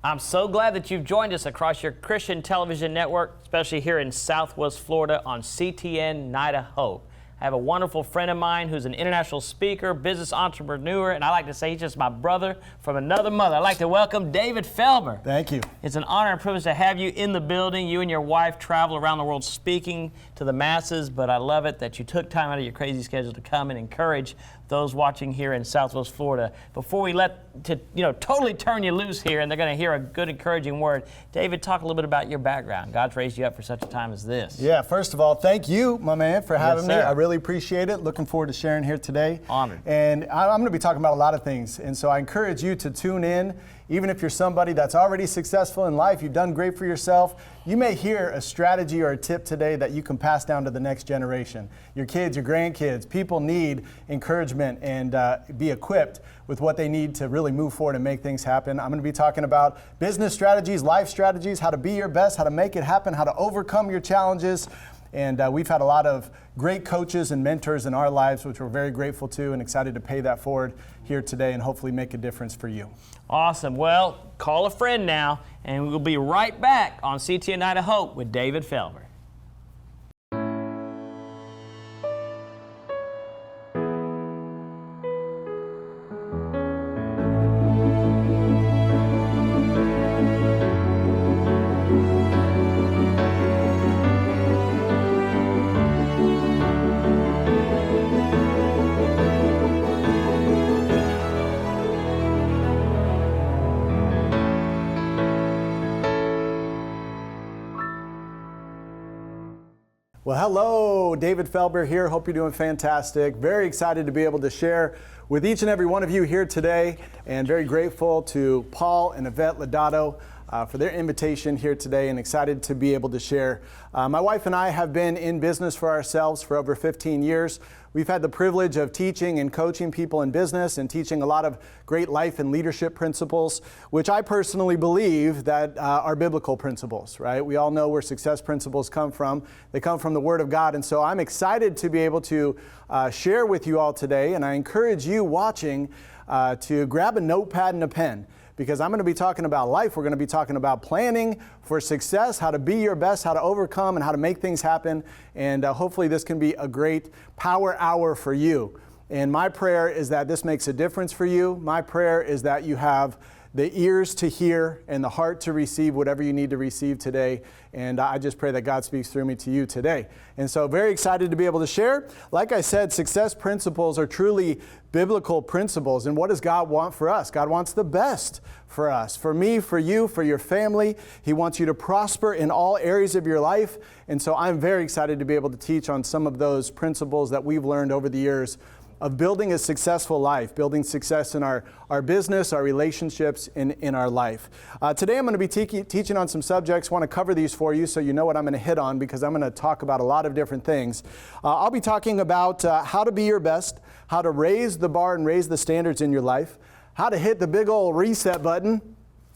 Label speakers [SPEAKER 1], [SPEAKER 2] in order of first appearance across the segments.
[SPEAKER 1] I'm so glad that you've joined us across your Christian television network, especially here in Southwest Florida on CTN Night of Hope. I have a wonderful friend of mine who's an international speaker, business entrepreneur, and I like to say he's just my brother from another mother. I'd like to welcome David Felber.
[SPEAKER 2] Thank you.
[SPEAKER 1] It's an honor and privilege to have you in the building. You and your wife travel around the world speaking to the masses, but I love it that you took time out of your crazy schedule to come and encourage those watching here in Southwest Florida. Before we totally turn you loose here and they're going to hear a good encouraging word, David, talk a little bit about your background. God's raised you up for such a time as this.
[SPEAKER 2] Yeah, first of all, thank you, my man, for having me.
[SPEAKER 1] sir.
[SPEAKER 2] I really appreciate it. Looking forward to sharing here today.
[SPEAKER 1] Honored.
[SPEAKER 2] And I'm going to be talking about a lot of things. And so I encourage you to tune in. Even if you're somebody that's already successful in life, you've done great for yourself, you may hear a strategy or a tip today that you can pass down to the next generation. Your kids, your grandkids, people need encouragement and be equipped with what they need to really move forward and make things happen. I'm going to be talking about business strategies, life strategies, how to be your best, how to make it happen, how to overcome your challenges. And we've had a lot of great coaches and mentors in our lives, which we're very grateful to and excited to pay that forward here today and hopefully make a difference for you.
[SPEAKER 1] Awesome. Well, call a friend now, and we'll be right back on CTN Night of Hope with David Felber.
[SPEAKER 2] Well, hello, David Felber here. Hope you're doing fantastic. Very excited to be able to share with each and every one of you here today, and very grateful to Paul and Yvette Lodato for their invitation here today, and excited to be able to share. My wife and I have been in business for ourselves for over 15 years. We've had the privilege of teaching and coaching people in business and teaching a lot of great life and leadership principles, which I personally believe that are biblical principles, right? We all know where success principles come from. They come from the Word of God. And so I'm excited to be able to share with you all today. And I encourage you watching to grab a notepad and a pen, because I'm going to be talking about life. We're going to be talking about planning for success, how to be your best, how to overcome, and how to make things happen. And hopefully this can be a great power hour for you. And my prayer is that this makes a difference for you. My prayer is that you have the ears to hear and the heart to receive whatever you need to receive today. And I just pray that God speaks through me to you today. And so very excited to be able to share. Like I said, success principles are truly biblical principles. And what does God want for us? God wants the best for us, for me, for you, for your family. He wants you to prosper in all areas of your life. And so I'm very excited to be able to teach on some of those principles that we've learned over the years of building a successful life, building success in our business, our relationships, in our life. Today I'm going to be teaching on some subjects. I want to cover these for you so you know what I'm going to hit on, because I'm going to talk about a lot of different things. I'll be talking about how to be your best, how to raise the bar and raise the standards in your life, how to hit the big old reset button,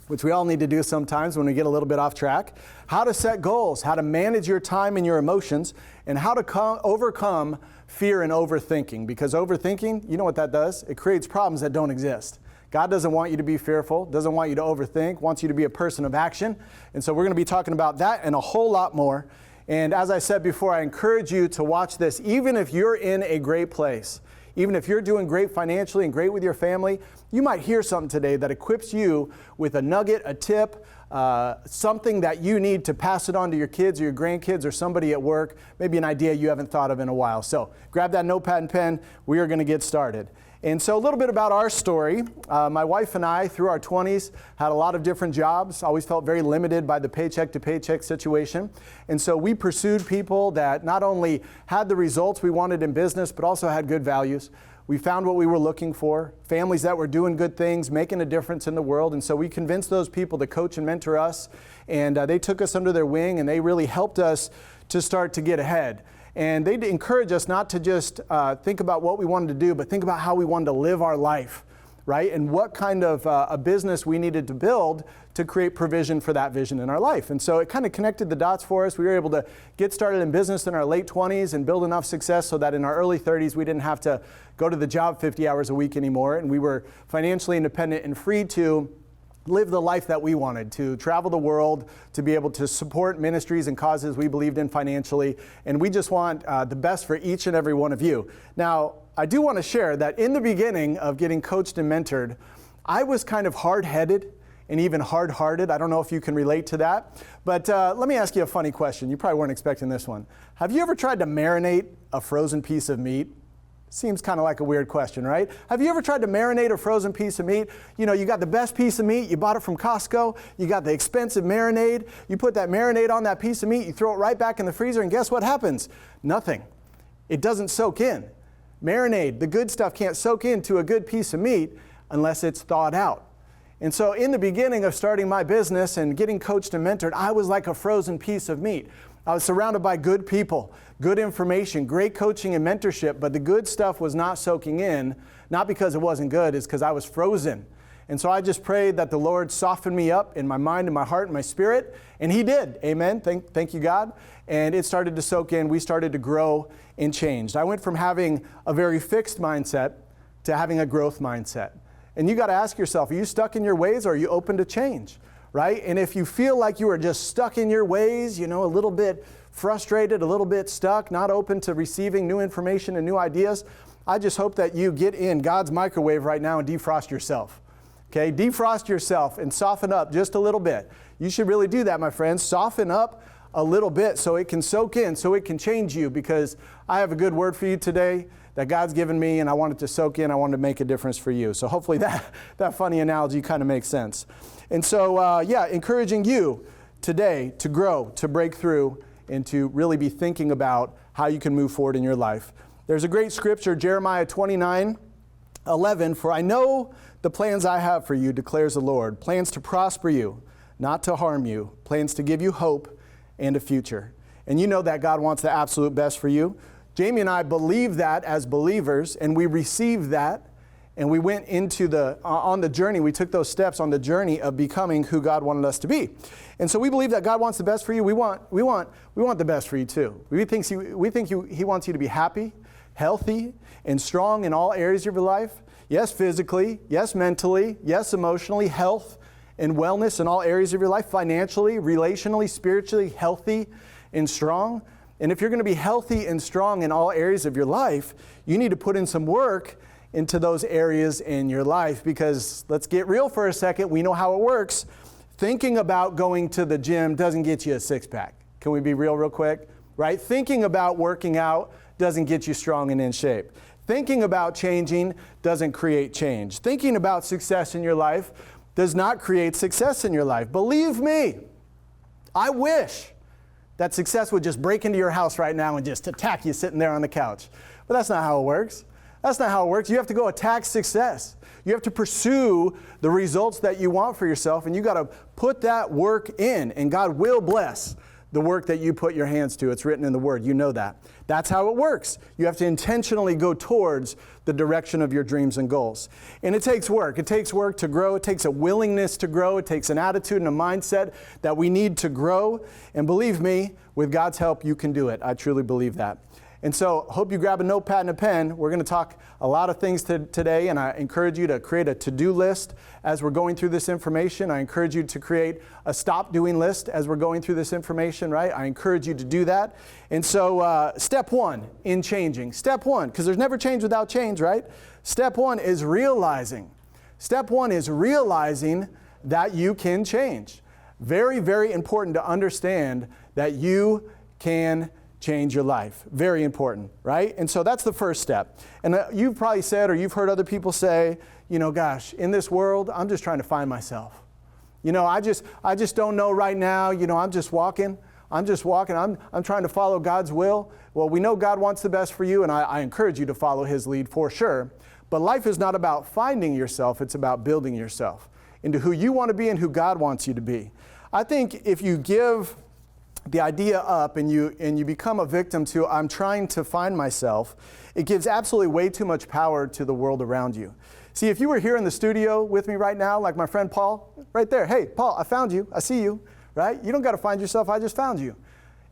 [SPEAKER 2] which we all need to do sometimes when we get a little bit off track, how to set goals, how to manage your time and your emotions, and how to overcome fear and overthinking. Because overthinking, you know what that does? It creates problems that don't exist. God doesn't want you to be fearful, doesn't want you to overthink, wants you to be a person of action. And so we're going to be talking about that and a whole lot more. And as I said before, I encourage you to watch this, even if you're in a great place. Even if you're doing great financially and great with your family, you might hear something today that equips you with a nugget, a tip, something that you need to pass it on to your kids or your grandkids or somebody at work, maybe an idea you haven't thought of in a while. So grab that notepad and pen. We are going to get started. And so a little bit about our story. My wife and I, through our 20s, had a lot of different jobs, always felt very limited by the paycheck to paycheck situation. And so we pursued people that not only had the results we wanted in business, but also had good values. We found what we were looking for, families that were doing good things, making a difference in the world. And so we convinced those people to coach and mentor us. And they took us under their wing, and they really helped us to start to get ahead. And they'd encourage us not to just think about what we wanted to do, but think about how we wanted to live our life, right? And what kind of a business we needed to build to create provision for that vision in our life. And so it kind of connected the dots for us. We were able to get started in business in our late 20s and build enough success so that in our early 30s, we didn't have to go to the job 50 hours a week anymore. And we were financially independent and free to live the life that we wanted, to travel the world, to be able to support ministries and causes we believed in financially. And we just want the best for each and every one of you. Now, I do want to share that in the beginning of getting coached and mentored, I was kind of hard-headed and even hard-hearted. I don't know if you can relate to that. But let me ask you a funny question. You probably weren't expecting this one. Have you ever tried to marinate a frozen piece of meat? Seems kind of like a weird question, right? Have you ever tried to marinate a frozen piece of meat? You know, you got the best piece of meat, you bought it from Costco, you got the expensive marinade, you put that marinade on that piece of meat, you throw it right back in the freezer, and guess what happens? Nothing. It doesn't soak in. Marinade, the good stuff, can't soak into a good piece of meat unless it's thawed out. And so in the beginning of starting my business and getting coached and mentored, I was like a frozen piece of meat. I was surrounded by good people, good information, great coaching and mentorship, but the good stuff was not soaking in, not because it wasn't good, it's because I was frozen. And so I just prayed that the Lord soften me up in my mind and my heart and my spirit, and He did. Amen. Thank you, God. And it started to soak in. We started to grow and change. I went from having a very fixed mindset to having a growth mindset. And you got to ask yourself, are you stuck in your ways or are you open to change? Right? And if you feel like you are just stuck in your ways, you know, a little bit frustrated, a little bit stuck, not open to receiving new information and new ideas, I just hope that you get in God's microwave right now and defrost yourself. Okay? Defrost yourself and soften up just a little bit. You should really do that, my friends. Soften up a little bit so it can soak in, so it can change you, because I have a good word for you today that God's given me, and I want it to soak in. I want to make a difference for you. So hopefully that funny analogy kind of makes sense. And so, encouraging you today to grow, to break through, and to really be thinking about how you can move forward in your life. There's a great scripture, Jeremiah 29:11, "For I know the plans I have for you, declares the Lord, plans to prosper you, not to harm you, plans to give you hope and a future." And you know that God wants the absolute best for you. Jamie and I believe that as believers, and we received that, and we went into on the journey. We took those steps on the journey of becoming who God wanted us to be. And so we believe that God wants the best for you. We want the best for you too. We think He wants you to be happy, healthy, and strong in all areas of your life. Yes, physically. Yes, mentally. Yes, emotionally. Health and wellness in all areas of your life. Financially, relationally, spiritually, healthy and strong. And if you're going to be healthy and strong in all areas of your life, you need to put in some work into those areas in your life, because let's get real for a second. We know how it works. Thinking about going to the gym doesn't get you a six-pack. Can we be real quick? Right? Thinking about working out doesn't get you strong and in shape. Thinking about changing doesn't create change. Thinking about success in your life does not create success in your life. Believe me, I wish that success would just break into your house right now and just attack you sitting there on the couch. But that's not how it works. That's not how it works. You have to go attack success. You have to pursue the results that you want for yourself, and you got to put that work in, and God will bless the work that you put your hands to. It's written in the Word. You know that. That's how it works. You have to intentionally go towards the direction of your dreams and goals. And it takes work. It takes work to grow. It takes a willingness to grow. It takes an attitude and a mindset that we need to grow. And believe me, with God's help, you can do it. I truly believe that. And so hope you grab a notepad and a pen. We're going to talk a lot of things today, and I encourage you to create a to-do list as we're going through this information. I encourage you to create a stop-doing list as we're going through this information, right? I encourage you to do that. And so step one in changing. Step one, because there's never change without change, right? Step one is realizing. Step one is realizing that you can change. Very, very important to understand that you can change your life. Very important, right? And so that's the first step. And you've probably said, or you've heard other people say, you know, gosh, in this world, I'm just trying to find myself. You know, I just don't know right now. You know, I'm just walking. I'm trying to follow God's will. Well, we know God wants the best for you, and I encourage you to follow His lead for sure. But life is not about finding yourself. It's about building yourself into who you want to be and who God wants you to be. I think if you give the idea up and you become a victim to I'm trying to find myself, it gives absolutely way too much power to the world around you. See, if you were here in the studio with me right now, like my friend Paul, right there, hey, Paul, I found you, I see you, right? You don't got to find yourself, I just found you.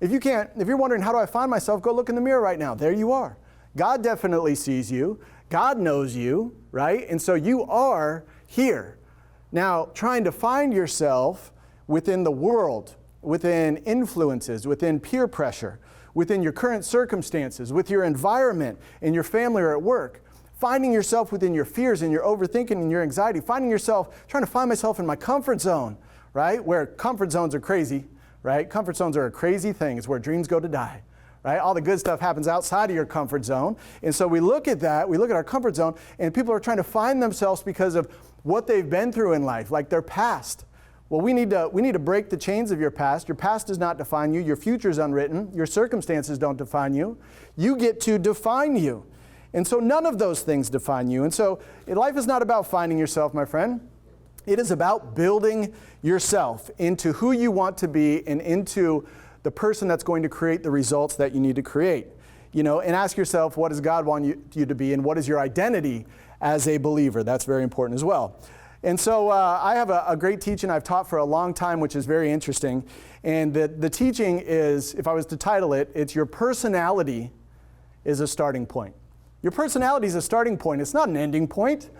[SPEAKER 2] If you're wondering how do I find myself, go look in the mirror right now. There you are. God definitely sees you. God knows you, right? And so you are here. Now, trying to find yourself within the world, within influences, within peer pressure, within your current circumstances, with your environment, in your family or at work, finding yourself within your fears and your overthinking and your anxiety, finding yourself, trying to find myself in my comfort zone, right? Where comfort zones are crazy, right? Comfort zones are a crazy thing. It's where dreams go to die, right? All the good stuff happens outside of your comfort zone. And so we look at that, we look at our comfort zone, and people are trying to find themselves because of what they've been through in life, like their past. Well, we need to break the chains of your past. Your past does not define you. Your future is unwritten. Your circumstances don't define you. You get to define you. And so none of those things define you. And so life is not about finding yourself, my friend. It is about building yourself into who you want to be and into the person that's going to create the results that you need to create. And ask yourself, what does God want you to be, and what is your identity as a believer? That's very important as well. And so I have a great teaching I've taught for a long time, which is very interesting. And the teaching is, if I was to title it, it's your personality is a starting point. Your personality is a starting point. It's not an ending point.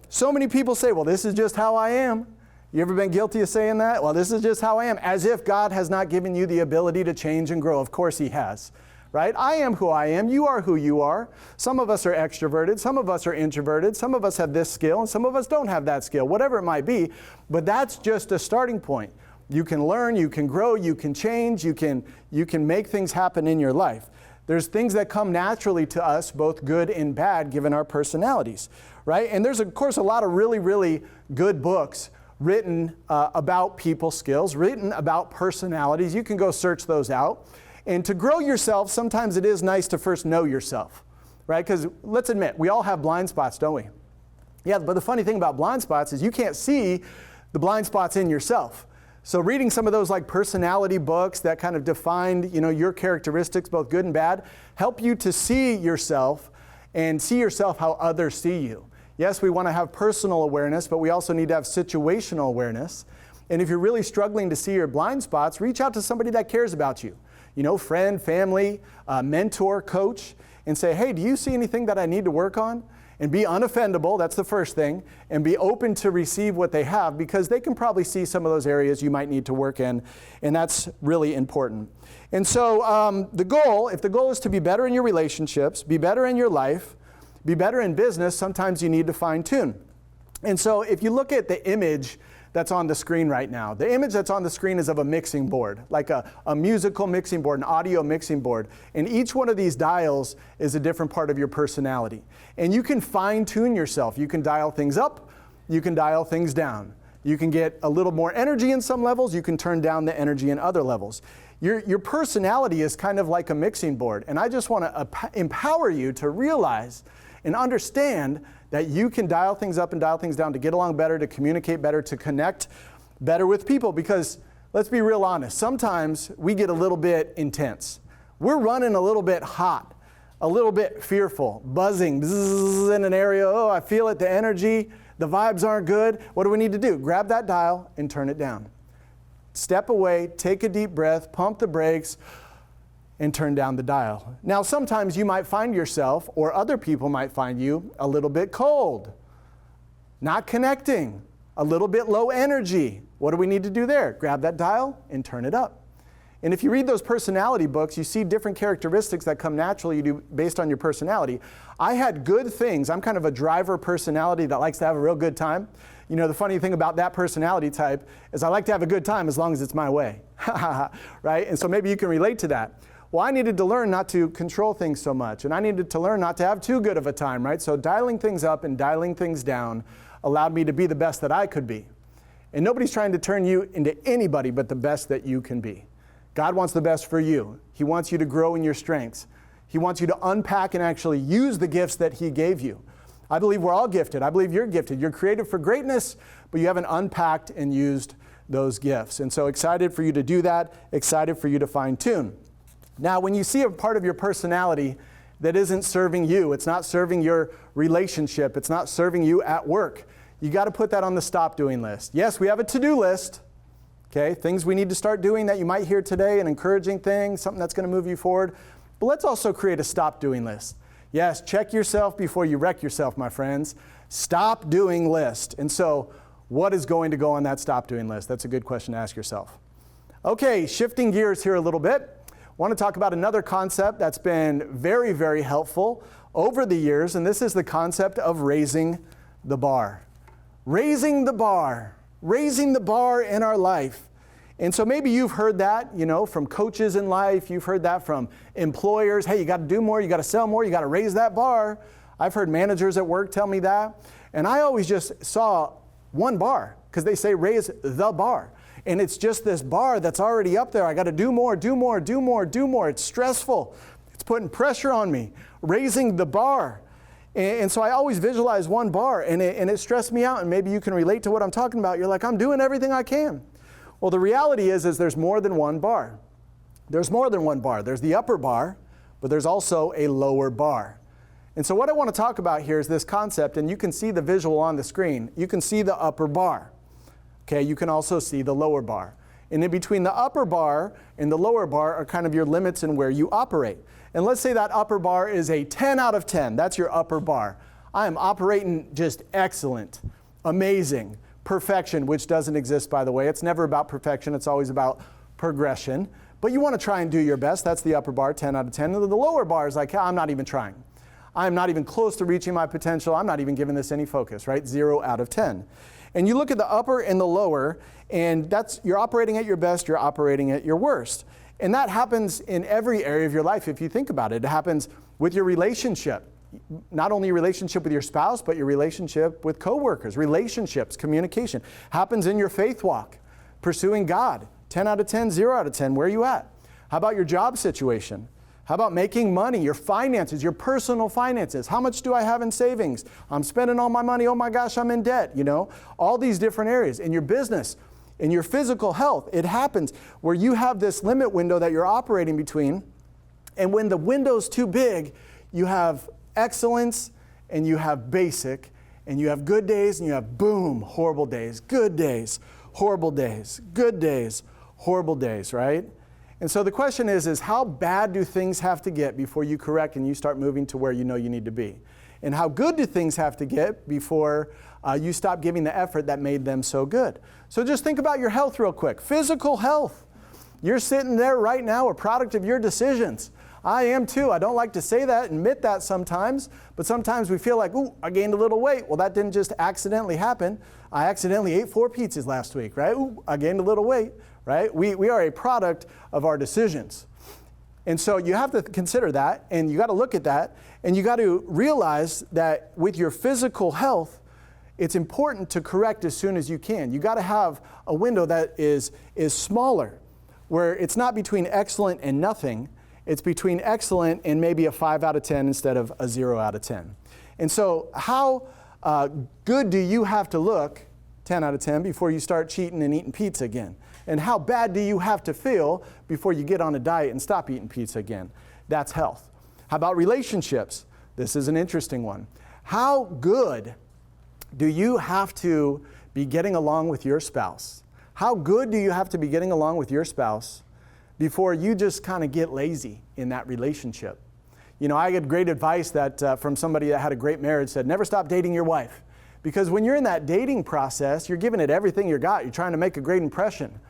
[SPEAKER 2] So many people say, well, this is just how I am. You ever been guilty of saying that? Well, this is just how I am. As if God has not given you the ability to change and grow. Of course He has. Right? I am who I am. You are who you are. Some of us are extroverted. Some of us are introverted. Some of us have this skill, and some of us don't have that skill, whatever it might be. But that's just a starting point. You can learn, you can grow, you can change, you can make things happen in your life. There's things that come naturally to us, both good and bad, given our personalities. Right? And there's, of course, a lot of really, really good books written about people skills, written about personalities. You can go search those out. And to grow yourself, sometimes it is nice to first know yourself, right? Because let's admit, we all have blind spots, don't we? Yeah, but the funny thing about blind spots is you can't see the blind spots in yourself. So reading some of those like personality books that kind of define, your characteristics, both good and bad, help you to see yourself and see yourself how others see you. Yes, we want to have personal awareness, but we also need to have situational awareness. And if you're really struggling to see your blind spots, reach out to somebody that cares about you. Friend, family, mentor, coach, and say, hey, do you see anything that I need to work on? And be unoffendable, that's the first thing, and be open to receive what they have, because they can probably see some of those areas you might need to work in, and that's really important. And so if the goal is to be better in your relationships, be better in your life, be better in business, sometimes you need to fine tune. And so if you look at the image that's on the screen right now. The image that's on the screen is of a mixing board, like a musical mixing board, an audio mixing board. And each one of these dials is a different part of your personality. And you can fine tune yourself. You can dial things up, you can dial things down. You can get a little more energy in some levels, you can turn down the energy in other levels. Your personality is kind of like a mixing board. And I just want to empower you to realize and understand that you can dial things up and dial things down to get along better, to communicate better, to connect better with people. Because let's be real honest, sometimes we get a little bit intense. We're running a little bit hot, a little bit fearful, buzzing bzzz, in an area. Oh, I feel it, the energy, the vibes aren't good. What do we need to do? Grab that dial and turn it down. Step away, take a deep breath, pump the brakes, and turn down the dial. Now, sometimes you might find yourself, or other people might find you, a little bit cold, not connecting, a little bit low energy. What do we need to do there? Grab that dial and turn it up. And if you read those personality books, you see different characteristics that come naturally based on your personality. I had good things. I'm kind of a driver personality that likes to have a real good time. The funny thing about that personality type is I like to have a good time as long as it's my way, right? And so maybe you can relate to that. Well, I needed to learn not to control things so much, and I needed to learn not to have too good of a time, right? So dialing things up and dialing things down allowed me to be the best that I could be. And nobody's trying to turn you into anybody but the best that you can be. God wants the best for you. He wants you to grow in your strengths. He wants you to unpack and actually use the gifts that He gave you. I believe we're all gifted. I believe you're gifted. You're created for greatness, but you haven't unpacked and used those gifts. And so excited for you to do that, excited for you to fine tune. Now, when you see a part of your personality that isn't serving you, it's not serving your relationship, it's not serving you at work, you got to put that on the stop doing list. Yes, we have a to-do list, okay, things we need to start doing that you might hear today, an encouraging thing, something that's going to move you forward. But let's also create a stop doing list. Yes, check yourself before you wreck yourself, my friends. Stop doing list. And so What is going to go on that stop doing list? That's a good question to ask yourself. Okay, shifting gears here a little bit. I want to talk about another concept that's been very, very helpful over the years, and this is the concept of raising the bar. Raising the bar. Raising the bar in our life. And so maybe you've heard that, from coaches in life. You've heard that from employers. Hey, you got to do more. You got to sell more. You got to raise that bar. I've heard managers at work tell me that. And I always just saw one bar because they say raise the bar. And it's just this bar that's already up there. I got to do more, do more, do more, do more. It's stressful. It's putting pressure on me. Raising the bar. And so I always visualize one bar, and it stressed me out. And maybe you can relate to what I'm talking about. You're like, I'm doing everything I can. Well, the reality is there's more than one bar. There's more than one bar. There's the upper bar, but there's also a lower bar. And so what I want to talk about here is this concept, and you can see the visual on the screen. You can see the upper bar. Okay, you can also see the lower bar. And in between the upper bar and the lower bar are kind of your limits in where you operate. And let's say that upper bar is a 10 out of 10. That's your upper bar. I am operating just excellent, amazing, perfection, which doesn't exist, by the way. It's never about perfection. It's always about progression. But you want to try and do your best. That's the upper bar, 10 out of 10. And the lower bar is like, I'm not even trying. I'm not even close to reaching my potential. I'm not even giving this any focus, right? 0 out of 10. And you look at the upper and the lower, and you're operating at your best, you're operating at your worst. And that happens in every area of your life if you think about it. It happens with your relationship. Not only your relationship with your spouse, but your relationship with coworkers, relationships, communication. Happens in your faith walk, pursuing God. 10 out of 10, 0 out of 10, where are you at? How about your job situation? How about making money, your finances, your personal finances? How much do I have in savings? I'm spending all my money. Oh my gosh, I'm in debt, All these different areas. In your business, in your physical health, it happens where you have this limit window that you're operating between. And when the window's too big, you have excellence and you have basic, and you have good days and you have boom, horrible days, good days, horrible days, good days, horrible days, right? And so the question is how bad do things have to get before you correct and you start moving to where you know you need to be? And how good do things have to get before you stop giving the effort that made them so good? So just think about your health real quick. Physical health. You're sitting there right now, a product of your decisions. I am too. I don't like to say that, admit that sometimes, but sometimes we feel like, ooh, I gained a little weight. Well, that didn't just accidentally happen. I accidentally ate 4 pizzas last week, right? Ooh, I gained a little weight, right? We are a product of our decisions. And so you have to consider that, and you got to look at that, and you got to realize that with your physical health, it's important to correct as soon as you can. You got to have a window that is smaller, where it's not between excellent and nothing. It's between excellent and maybe a 5 out of 10 instead of a 0 out of 10. And so how good do you have to look, 10 out of 10, before you start cheating and eating pizza again? And how bad do you have to feel before you get on a diet and stop eating pizza again? That's health. How about relationships? This is an interesting one. How good do you have to be getting along with your spouse? How good do you have to be getting along with your spouse before you just kind of get lazy in that relationship? I get great advice that from somebody that had a great marriage, said, never stop dating your wife. Because when you're in that dating process, you're giving it everything you got. You're trying to make a great impression.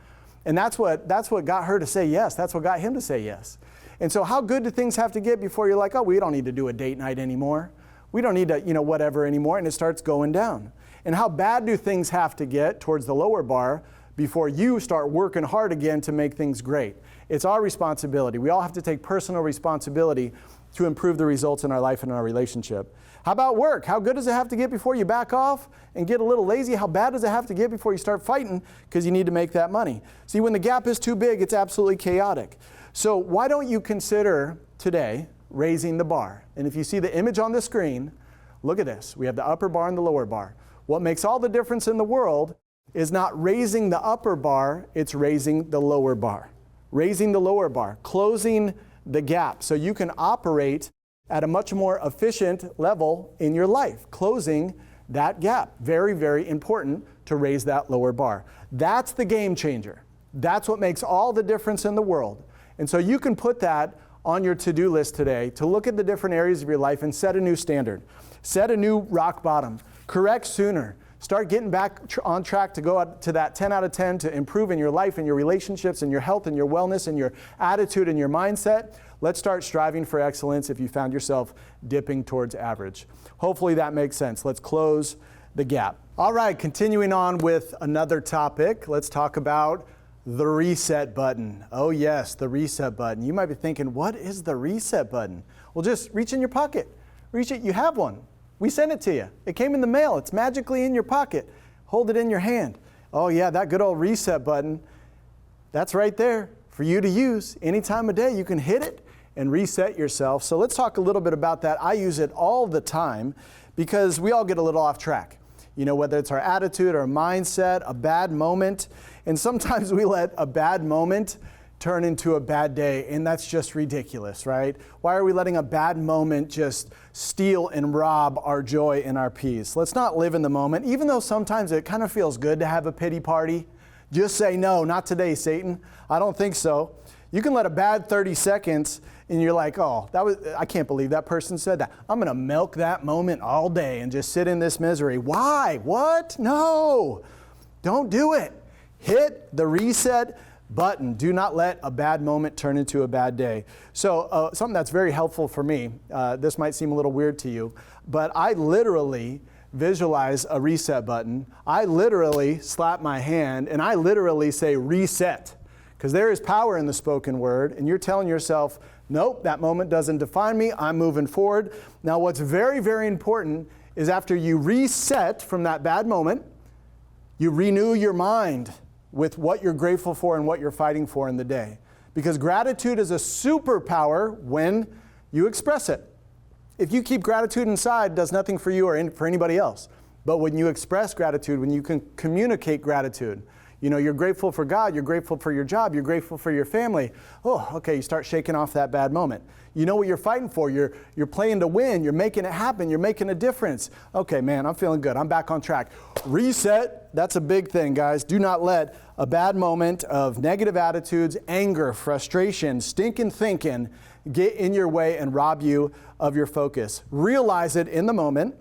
[SPEAKER 2] And that's what got her to say yes. That's what got him to say yes. And so how good do things have to get before you're like, oh, we don't need to do a date night anymore. We don't need to, whatever anymore. And it starts going down. And how bad do things have to get towards the lower bar before you start working hard again to make things great? It's our responsibility. We all have to take personal responsibility to improve the results in our life and in our relationship. How about work? How good does it have to get before you back off and get a little lazy? How bad does it have to get before you start fighting because you need to make that money? See, when the gap is too big, it's absolutely chaotic. So why don't you consider today raising the bar? And if you see the image on the screen, look at this. We have the upper bar and the lower bar. What makes all the difference in the world is not raising the upper bar, it's raising the lower bar. Raising the lower bar, closing the gap so you can operate at a much more efficient level in your life, closing that gap. Very, very important to raise that lower bar. That's the game changer. That's what makes all the difference in the world. And so you can put that on your to-do list today to look at the different areas of your life and set a new standard. Set a new rock bottom. Correct sooner. start getting back on track to go to that 10 out of 10 to improve in your life and your relationships and your health and your wellness and your attitude and your mindset, let's start striving for excellence if you found yourself dipping towards average. Hopefully that makes sense. Let's close the gap. All right, continuing on with another topic, let's talk about the reset button. Oh yes, the reset button. You might be thinking, what is the reset button? Well, just reach in your pocket. Reach it, you have one. We sent it to you. It came in the mail. It's magically in your pocket. Hold it in your hand. Oh yeah, that good old reset button. That's right there for you to use. Any time of day, you can hit it and reset yourself. So let's talk a little bit about that. I use it all the time because we all get a little off track. You know, whether it's our attitude, our mindset, a bad moment. And sometimes we let a bad moment turn into a bad day, and that's just ridiculous, right? Why are we letting a bad moment just steal and rob our joy and our peace? Let's not live in the moment, even though sometimes it kind of feels good to have a pity party. Just say, no, not today, Satan. I don't think so. You can let a bad 30 seconds and you're like, oh, I can't believe that person said that. I'm going to milk that moment all day and just sit in this misery. Why? What? No. Don't do it. Hit the reset button. Do not let a bad moment turn into a bad day. So something that's very helpful for me, this might seem a little weird to you, but I literally visualize a reset button. I literally slap my hand and I literally say reset, because there is power in the spoken word, and you're telling yourself, nope, that moment doesn't define me. I'm moving forward. Now, what's very, very important is after you reset from that bad moment, you renew your mind with what you're grateful for and what you're fighting for in the day. Because gratitude is a superpower when you express it. If you keep gratitude inside, it does nothing for you or for anybody else. But when you express gratitude, when you can communicate gratitude, you know, you're grateful for God, you're grateful for your job, you're grateful for your family. Oh, okay, you start shaking off that bad moment. You know what you're fighting for. You're playing to win. You're making it happen. You're making a difference. Okay, man, I'm feeling good. I'm back on track. Reset, that's a big thing, guys. Do not let a bad moment of negative attitudes, anger, frustration, stinking thinking get in your way and rob you of your focus. Realize it in the moment.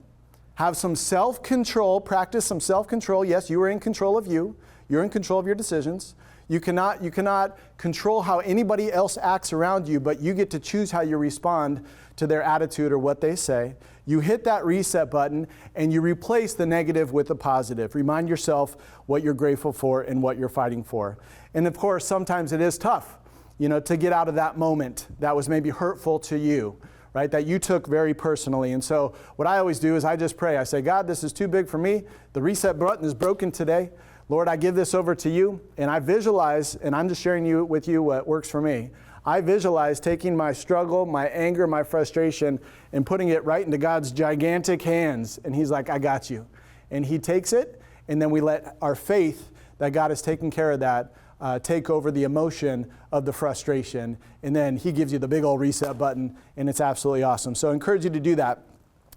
[SPEAKER 2] Have some self-control. Practice some self-control. Yes, you are in control of you. You're in control of your decisions. You cannot control how anybody else acts around you, but you get to choose how you respond to their attitude or what they say. You hit that reset button and you replace the negative with the positive. Remind yourself what you're grateful for and what you're fighting for. And of course, sometimes it is tough, you know, to get out of that moment that was maybe hurtful to you, right? That you took very personally. And so what I always do is I just pray. I say, God, this is too big for me. The reset button is broken today. Lord, I give this over to you, and I visualize, and I'm just sharing with you what works for me. I visualize taking my struggle, my anger, my frustration, and putting it right into God's gigantic hands. And he's like, I got you. And he takes it, and then we let our faith that God is taking care of that take over the emotion of the frustration. And then he gives you the big old reset button, and it's absolutely awesome. So I encourage you to do that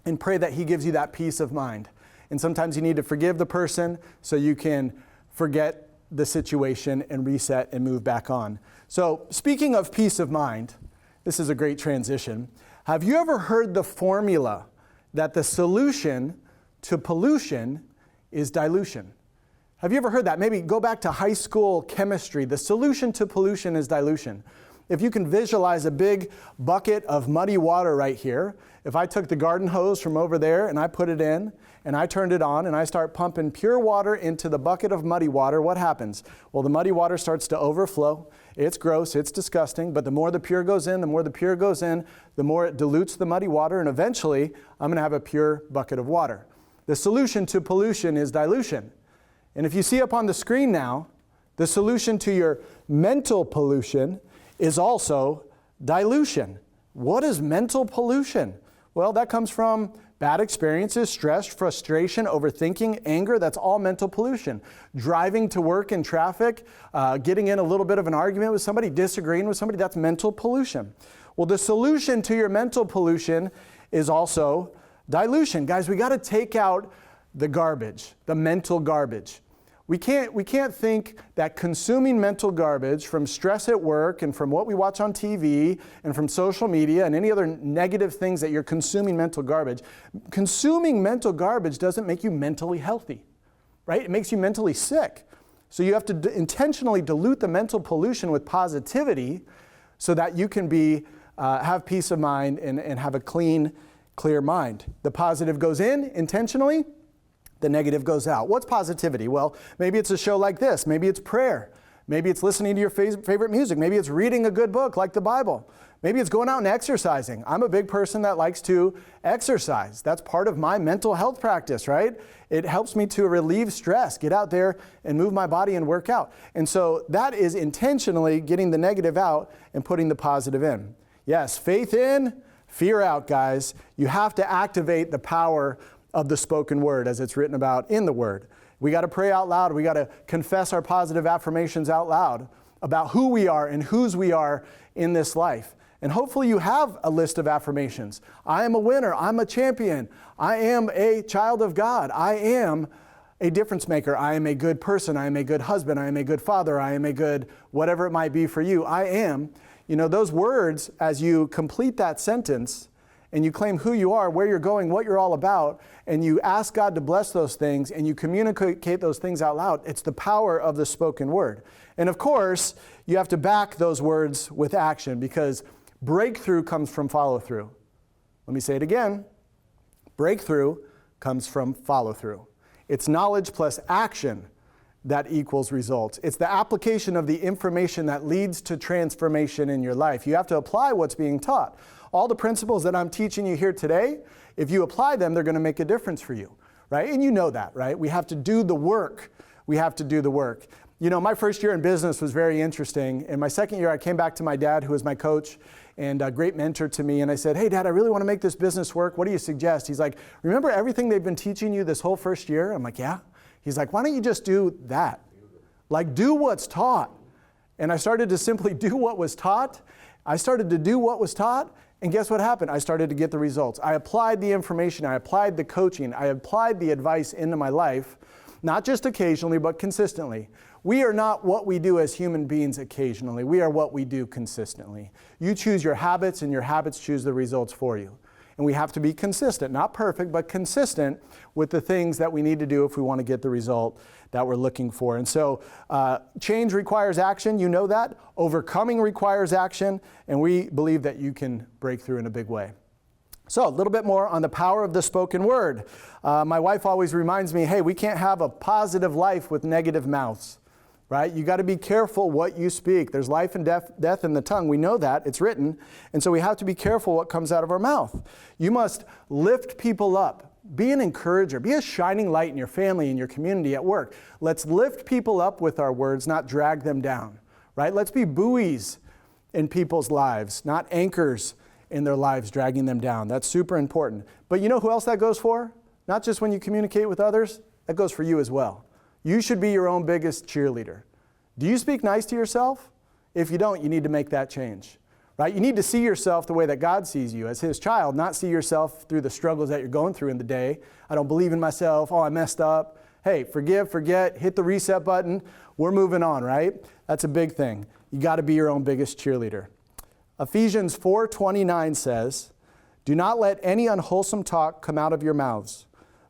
[SPEAKER 2] and pray that he gives you that peace of mind. And sometimes you need to forgive the person so you can forget the situation and reset and move back on. So speaking of peace of mind, this is a great transition. Have you ever heard the formula that the solution to pollution is dilution? Have you ever heard that? Maybe go back to high school chemistry. The solution to pollution is dilution. If you can visualize a big bucket of muddy water right here, if I took the garden hose from over there and I put it in and I turned it on and I start pumping pure water into the bucket of muddy water, what happens? Well, the muddy water starts to overflow. It's gross, it's disgusting, but the more the pure goes in, the more it dilutes the muddy water, and eventually I'm going to have a pure bucket of water. The solution to pollution is dilution. And if you see up on the screen now, the solution to your mental pollution is also dilution. What is mental pollution? Well, that comes from bad experiences, stress, frustration, overthinking, anger. That's all mental pollution. Driving to work in traffic, getting in a little bit of an argument with somebody, disagreeing with somebody, that's mental pollution. Well, the solution to your mental pollution is also dilution. Guys, we got to take out the garbage, the mental garbage. We can't think that consuming mental garbage from stress at work and from what we watch on TV and from social media and any other negative things that you're consuming mental garbage. Consuming mental garbage doesn't make you mentally healthy. right? It makes you mentally sick. So you have to intentionally dilute the mental pollution with positivity so that you can have peace of mind and have a clean, clear mind. The positive goes in intentionally, the negative goes out. What's positivity? Well, maybe it's a show like this. Maybe it's prayer. Maybe it's listening to your favorite music. Maybe it's reading a good book like the Bible. Maybe it's going out and exercising. I'm a big person that likes to exercise. That's part of my mental health practice, right? It helps me to relieve stress, get out there and move my body and work out. And so that is intentionally getting the negative out and putting the positive in. Yes, faith in, fear out, guys. You have to activate the power of the spoken word as it's written about in the word. We got to pray out loud. We got to confess our positive affirmations out loud about who we are and whose we are in this life. And hopefully you have a list of affirmations. I am a winner. I'm a champion. I am a child of God. I am a difference maker. I am a good person. I am a good husband. I am a good father. I am a good whatever it might be for you. I am. You know, those words, as you complete that sentence and you claim who you are, where you're going, what you're all about, and you ask God to bless those things and you communicate those things out loud, it's the power of the spoken word. And of course, you have to back those words with action because breakthrough comes from follow through. Let me say it again. Breakthrough comes from follow through. It's knowledge plus action that equals results. It's the application of the information that leads to transformation in your life. You have to apply what's being taught. All the principles that I'm teaching you here today, if you apply them, they're going to make a difference for you, right? And you know that, right? We have to do the work. We have to do the work. You know, my first year in business was very interesting. In my second year, I came back to my dad, who was my coach and a great mentor to me. And I said, hey, Dad, I really want to make this business work. What do you suggest? He's like, remember everything they've been teaching you this whole first year? I'm like, yeah. He's like, why don't you just do that? Like, do what's taught. And I started to simply do what was taught. I started to do what was taught. And guess what happened? I started to get the results. I applied the information. I applied the coaching. I applied the advice into my life, not just occasionally, but consistently. We are not what we do as human beings occasionally. We are what we do consistently. You choose your habits, and your habits choose the results for you. And we have to be consistent, not perfect, but consistent with the things that we need to do if we want to get the result that we're looking for. And so change requires action. You know that. Overcoming requires action. And we believe that you can break through in a big way. So a little bit more on the power of the spoken word. My wife always reminds me, hey, we can't have a positive life with negative mouths, right? You got to be careful what you speak. There's life and death in the tongue. We know that. It's written. And so we have to be careful what comes out of our mouth. You must lift people up. Be an encourager. Be a shining light in your family, in your community, at work. Let's lift people up with our words, not drag them down, right? Let's be buoys in people's lives, not anchors in their lives, dragging them down. That's super important. But you know who else that goes for? Not just when you communicate with others, that goes for you as well. You should be your own biggest cheerleader. Do you speak nice to yourself? If you don't, you need to make that change, right? You need to see yourself the way that God sees you as His child, not see yourself through the struggles that you're going through in the day. I don't believe in myself. Oh, I messed up. Hey, forgive, forget, hit the reset button. We're moving on, right? That's a big thing. You got to be your own biggest cheerleader. Ephesians 4:29 says, "Do not let any unwholesome talk come out of your mouths,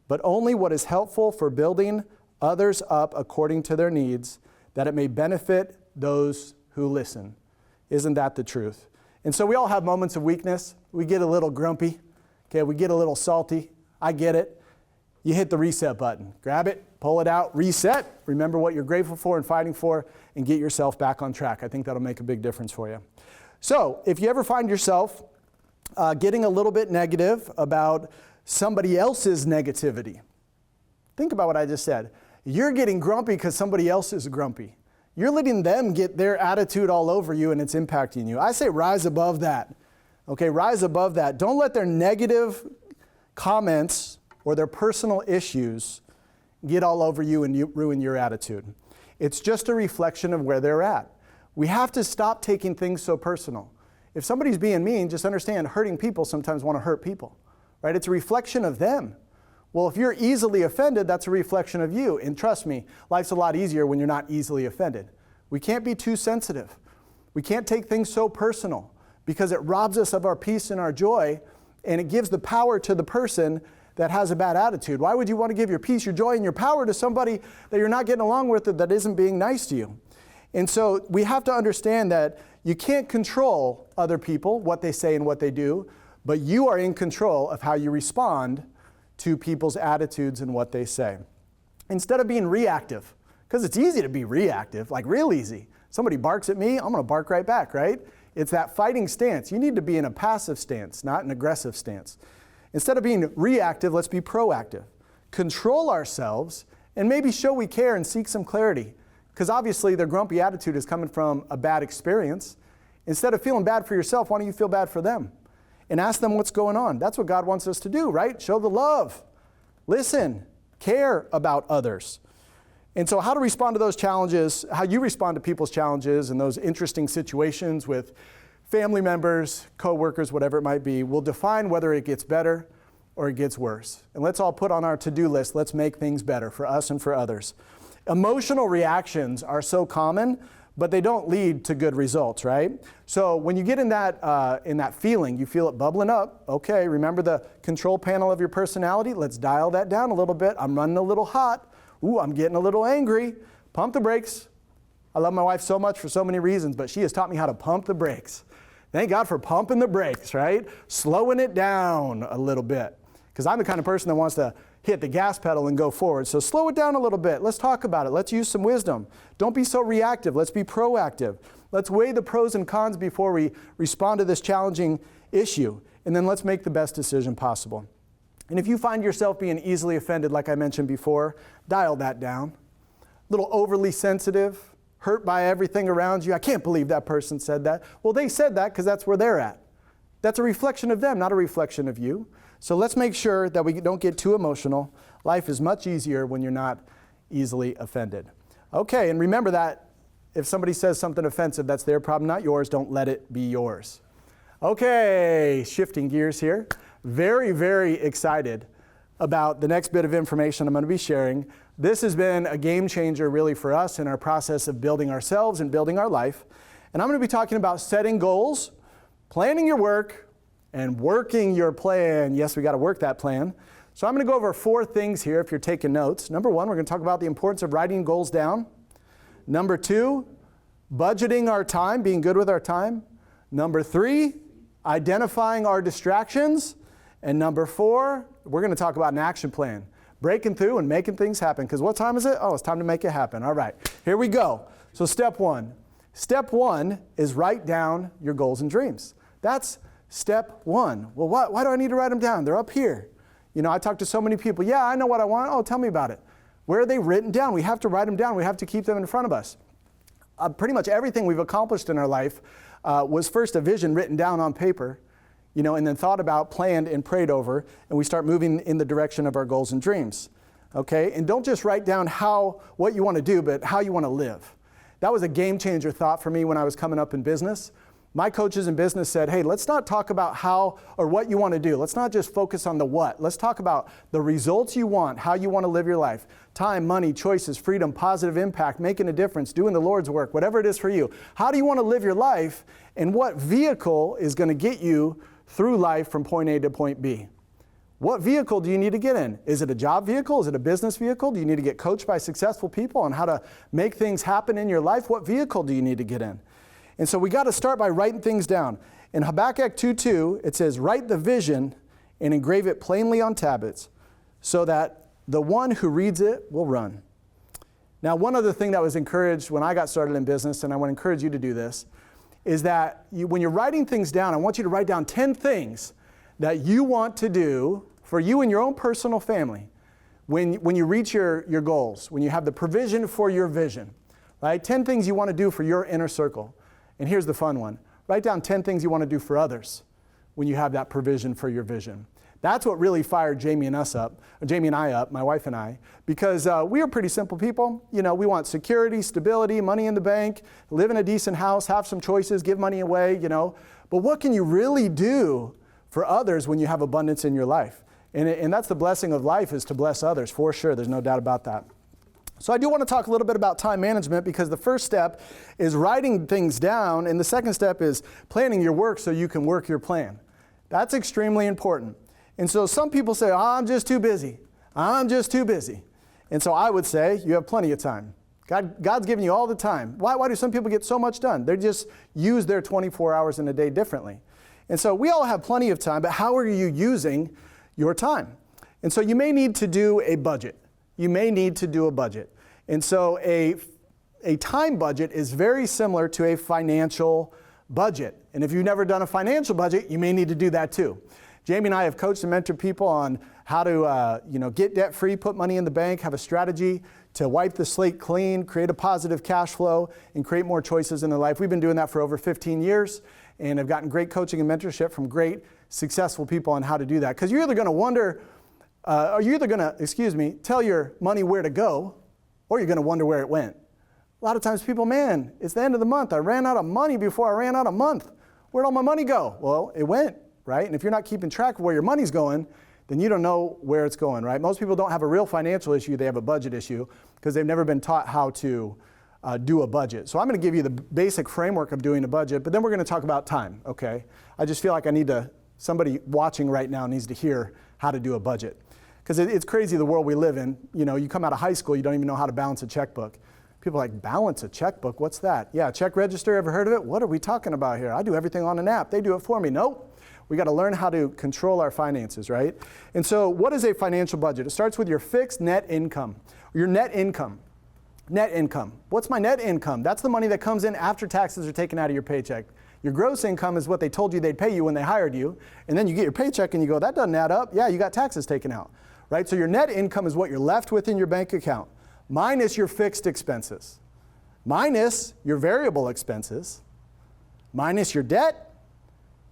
[SPEAKER 2] but only what is helpful for building others up according to their needs, that it may benefit those who listen." Isn't that the truth? And so we all have moments of weakness. We get a little grumpy. Okay, we get a little salty. I get it. You hit the reset button. Grab it, pull it out, reset. Remember what you're grateful for and fighting for, and get yourself back on track. I think that'll make a big difference for you. So if you ever find yourself getting a little bit negative about somebody else's negativity, think about what I just said. You're getting grumpy because somebody else is grumpy. You're letting them get their attitude all over you, and it's impacting you. I say rise above that. Okay, rise above that. Don't let their negative comments or their personal issues get all over you and ruin your attitude. It's just a reflection of where they're at. We have to stop taking things so personal. If somebody's being mean, just understand hurting people sometimes want to hurt people, right? It's a reflection of them. Well, if you're easily offended, that's a reflection of you. And trust me, life's a lot easier when you're not easily offended. We can't be too sensitive. We can't take things so personal because it robs us of our peace and our joy, and it gives the power to the person that has a bad attitude? Why would you want to give your peace, your joy, and your power to somebody that you're not getting along with that isn't being nice to you? And so we have to understand that you can't control other people, what they say and what they do, but you are in control of how you respond to people's attitudes and what they say. Instead of being reactive, because it's easy to be reactive, like real easy. Somebody barks at me, I'm going to bark right back, right? It's that fighting stance. You need to be in a passive stance, not an aggressive stance. Instead of being reactive, let's be proactive. Control ourselves and maybe show we care and seek some clarity. Because obviously their grumpy attitude is coming from a bad experience. Instead of feeling bad for yourself, why don't you feel bad for them? And ask them what's going on. That's what God wants us to do, right? Show the love. Listen. Care about others. And so how to respond to those challenges, how you respond to people's challenges and those interesting situations with family members, coworkers, whatever it might be, will define whether it gets better or it gets worse. And let's all put on our to-do list, let's make things better for us and for others. Emotional reactions are so common, but they don't lead to good results, right? So when you get in that feeling, you feel it bubbling up, okay, remember the control panel of your personality? Let's dial that down a little bit. I'm running a little hot. Ooh, I'm getting a little angry. Pump the brakes. I love my wife so much for so many reasons, but she has taught me how to pump the brakes. Thank God for pumping the brakes, right? Slowing it down a little bit. Because I'm the kind of person that wants to hit the gas pedal and go forward. So slow it down a little bit. Let's talk about it. Let's use some wisdom. Don't be so reactive. Let's be proactive. Let's weigh the pros and cons before we respond to this challenging issue. And then let's make the best decision possible. And if you find yourself being easily offended, like I mentioned before, dial that down. A little overly sensitive, hurt by everything around you. I can't believe that person said that. Well, they said that because that's where they're at. That's a reflection of them, not a reflection of you. So let's make sure that we don't get too emotional. Life is much easier when you're not easily offended. Okay, and remember that if somebody says something offensive, that's their problem, not yours. Don't let it be yours. Okay, shifting gears here. Very, very excited about the next bit of information I'm going to be sharing. This has been a game changer really for us in our process of building ourselves and building our life. And I'm going to be talking about setting goals, planning your work, and working your plan. Yes, we got to work that plan. So I'm going to go over 4 things here if you're taking notes. Number 1, we're going to talk about the importance of writing goals down. Number 2, budgeting our time, being good with our time. Number 3, identifying our distractions. And number 4, we're going to talk about an action plan. Breaking through and making things happen. Because what time is it? Oh, it's time to make it happen. All right, here we go. So step 1. Step 1 is write down your goals and dreams. That's step 1. Well, why do I need to write them down? They're up here. You know, I talk to so many people. Yeah, I know what I want. Oh, tell me about it. Where are they written down? We have to write them down. We have to keep them in front of us. Pretty much everything we've accomplished in our life was first a vision written down on paper, you know, and then thought about, planned, and prayed over, and we start moving in the direction of our goals and dreams. Okay? And don't just write down what you want to do, but how you want to live. That was a game changer thought for me when I was coming up in business. My coaches in business said, hey, let's not talk about how or what you want to do. Let's not just focus on the what. Let's talk about the results you want, how you want to live your life. Time, money, choices, freedom, positive impact, making a difference, doing the Lord's work, whatever it is for you. How do you want to live your life, and what vehicle is going to get you through life from point A to point B? What vehicle do you need to get in? Is it a job vehicle? Is it a business vehicle? Do you need to get coached by successful people on how to make things happen in your life? What vehicle do you need to get in? And so we got to start by writing things down. In Habakkuk 2:2, it says, write the vision and engrave it plainly on tablets so that the one who reads it will run. Now, one other thing that was encouraged when I got started in business, and I want to encourage you to do this, is that when you're writing things down, I want you to write down 10 things that you want to do for you and your own personal family when you reach your goals, when you have the provision for your vision, right? 10 things you want to do for your inner circle. And here's the fun one. Write down 10 things you want to do for others when you have that provision for your vision. That's what really fired Jamie and I up, my wife and I, because we are pretty simple people. You know, we want security, stability, money in the bank, live in a decent house, have some choices, give money away, you know. But what can you really do for others when you have abundance in your life? And that's the blessing of life, is to bless others, for sure. There's no doubt about that. So I do want to talk a little bit about time management, because the first step is writing things down, and the second step is planning your work so you can work your plan. That's extremely important. And so some people say, I'm just too busy. I'm just too busy. And so I would say you have plenty of time. God's giving you all the time. Why do some people get so much done? They just use their 24 hours in a day differently. And so we all have plenty of time, but how are you using your time? And so you may need to do a budget. You may need to do a budget. And so a time budget is very similar to a financial budget. And if you've never done a financial budget, you may need to do that too. Jamie and I have coached and mentored people on how to get debt-free, put money in the bank, have a strategy to wipe the slate clean, create a positive cash flow, and create more choices in their life. We've been doing that for over 15 years and have gotten great coaching and mentorship from great, successful people on how to do that. Because you're either going to wonder, tell your money where to go, or you're going to wonder where it went. A lot of times people, man, it's the end of the month. I ran out of money before I ran out of month. Where'd all my money go? Well, it went, right? And if you're not keeping track of where your money's going, then you don't know where it's going, right? Most people don't have a real financial issue, they have a budget issue because they've never been taught how to do a budget. So I'm going to give you the basic framework of doing a budget, but then we're going to talk about time, okay? I just feel like somebody watching right now needs to hear how to do a budget. Because it's crazy the world we live in. You know, you come out of high school, you don't even know how to balance a checkbook. People are like, balance a checkbook? What's that? Yeah, check register, ever heard of it? What are we talking about here? I do everything on an app. They do it for me. Nope. We got to learn how to control our finances, right? And so what is a financial budget? It starts with your fixed net income, your net income. Net income. What's my net income? That's the money that comes in after taxes are taken out of your paycheck. Your gross income is what they told you they'd pay you when they hired you. And then you get your paycheck and you go, that doesn't add up. Yeah, you got taxes taken out, right? So your net income is what you're left with in your bank account, minus your fixed expenses, minus your variable expenses, minus your debt,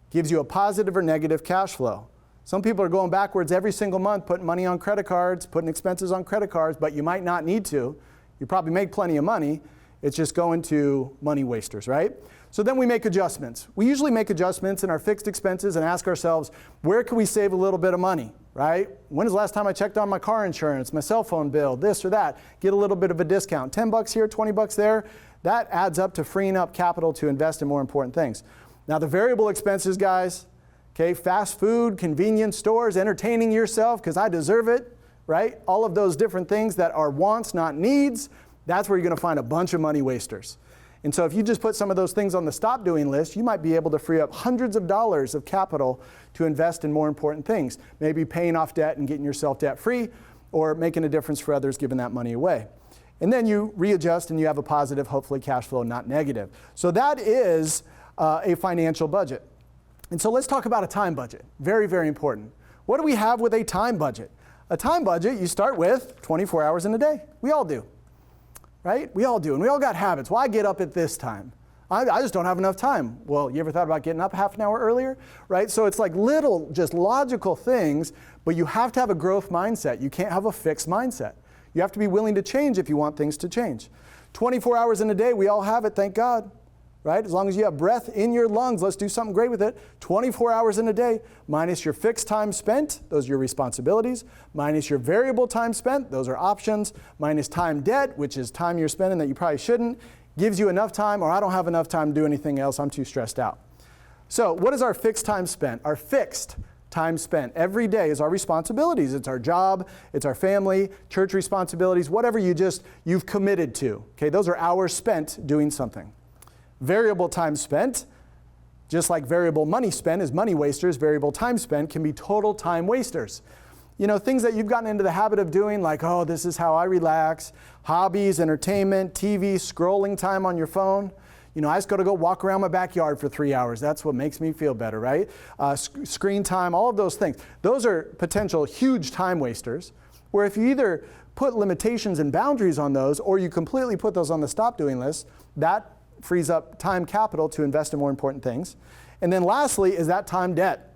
[SPEAKER 2] gives you a positive or negative cash flow. Some people are going backwards every single month, putting money on credit cards, putting expenses on credit cards, but you might not need to. You probably make plenty of money. It's just going to money wasters, right? So then we make adjustments. We usually make adjustments in our fixed expenses and ask ourselves, where can we save a little bit of money, right? When is the last time I checked on my car insurance, my cell phone bill, this or that? Get a little bit of a discount. 10 bucks here, 20 bucks there. That adds up to freeing up capital to invest in more important things. Now the variable expenses, guys, okay, fast food, convenience stores, entertaining yourself because I deserve it, right? All of those different things that are wants, not needs, that's where you're going to find a bunch of money wasters. And so if you just put some of those things on the stop doing list, you might be able to free up hundreds of dollars of capital to invest in more important things. Maybe paying off debt and getting yourself debt free, or making a difference for others, giving that money away. And then you readjust and you have a positive, hopefully, cash flow, not negative. So that is a financial budget. And so let's talk about a time budget. Very, very important. What do we have with a time budget? A time budget, you start with 24 hours in a day. We all do, right? We all do, and we all got habits. Well, I get up at this time. I just don't have enough time. Well, you ever thought about getting up half an hour earlier, right? So it's like little, just logical things, but you have to have a growth mindset. You can't have a fixed mindset. You have to be willing to change if you want things to change. 24 hours in a day, we all have it, thank God. Right? As long as you have breath in your lungs, let's do something great with it. 24 hours in a day, minus your fixed time spent, those are your responsibilities, minus your variable time spent, those are options, minus time debt, which is time you're spending that you probably shouldn't, gives you enough time, or I don't have enough time to do anything else, I'm too stressed out. So what is our fixed time spent? Our fixed time spent every day is our responsibilities. It's our job, it's our family, church responsibilities, whatever you've committed to. Okay, those are hours spent doing something. Variable time spent, just like variable money spent is money wasters, variable time spent can be total time wasters. You know, things that you've gotten into the habit of doing, like, oh, this is how I relax, hobbies, entertainment, TV, scrolling time on your phone. You know, I just got to go walk around my backyard for 3 hours. That's what makes me feel better, right? Screen time, all of those things. Those are potential huge time wasters, where if you either put limitations and boundaries on those, or you completely put those on the stop doing list, that frees up time capital to invest in more important things. And then lastly is that time debt.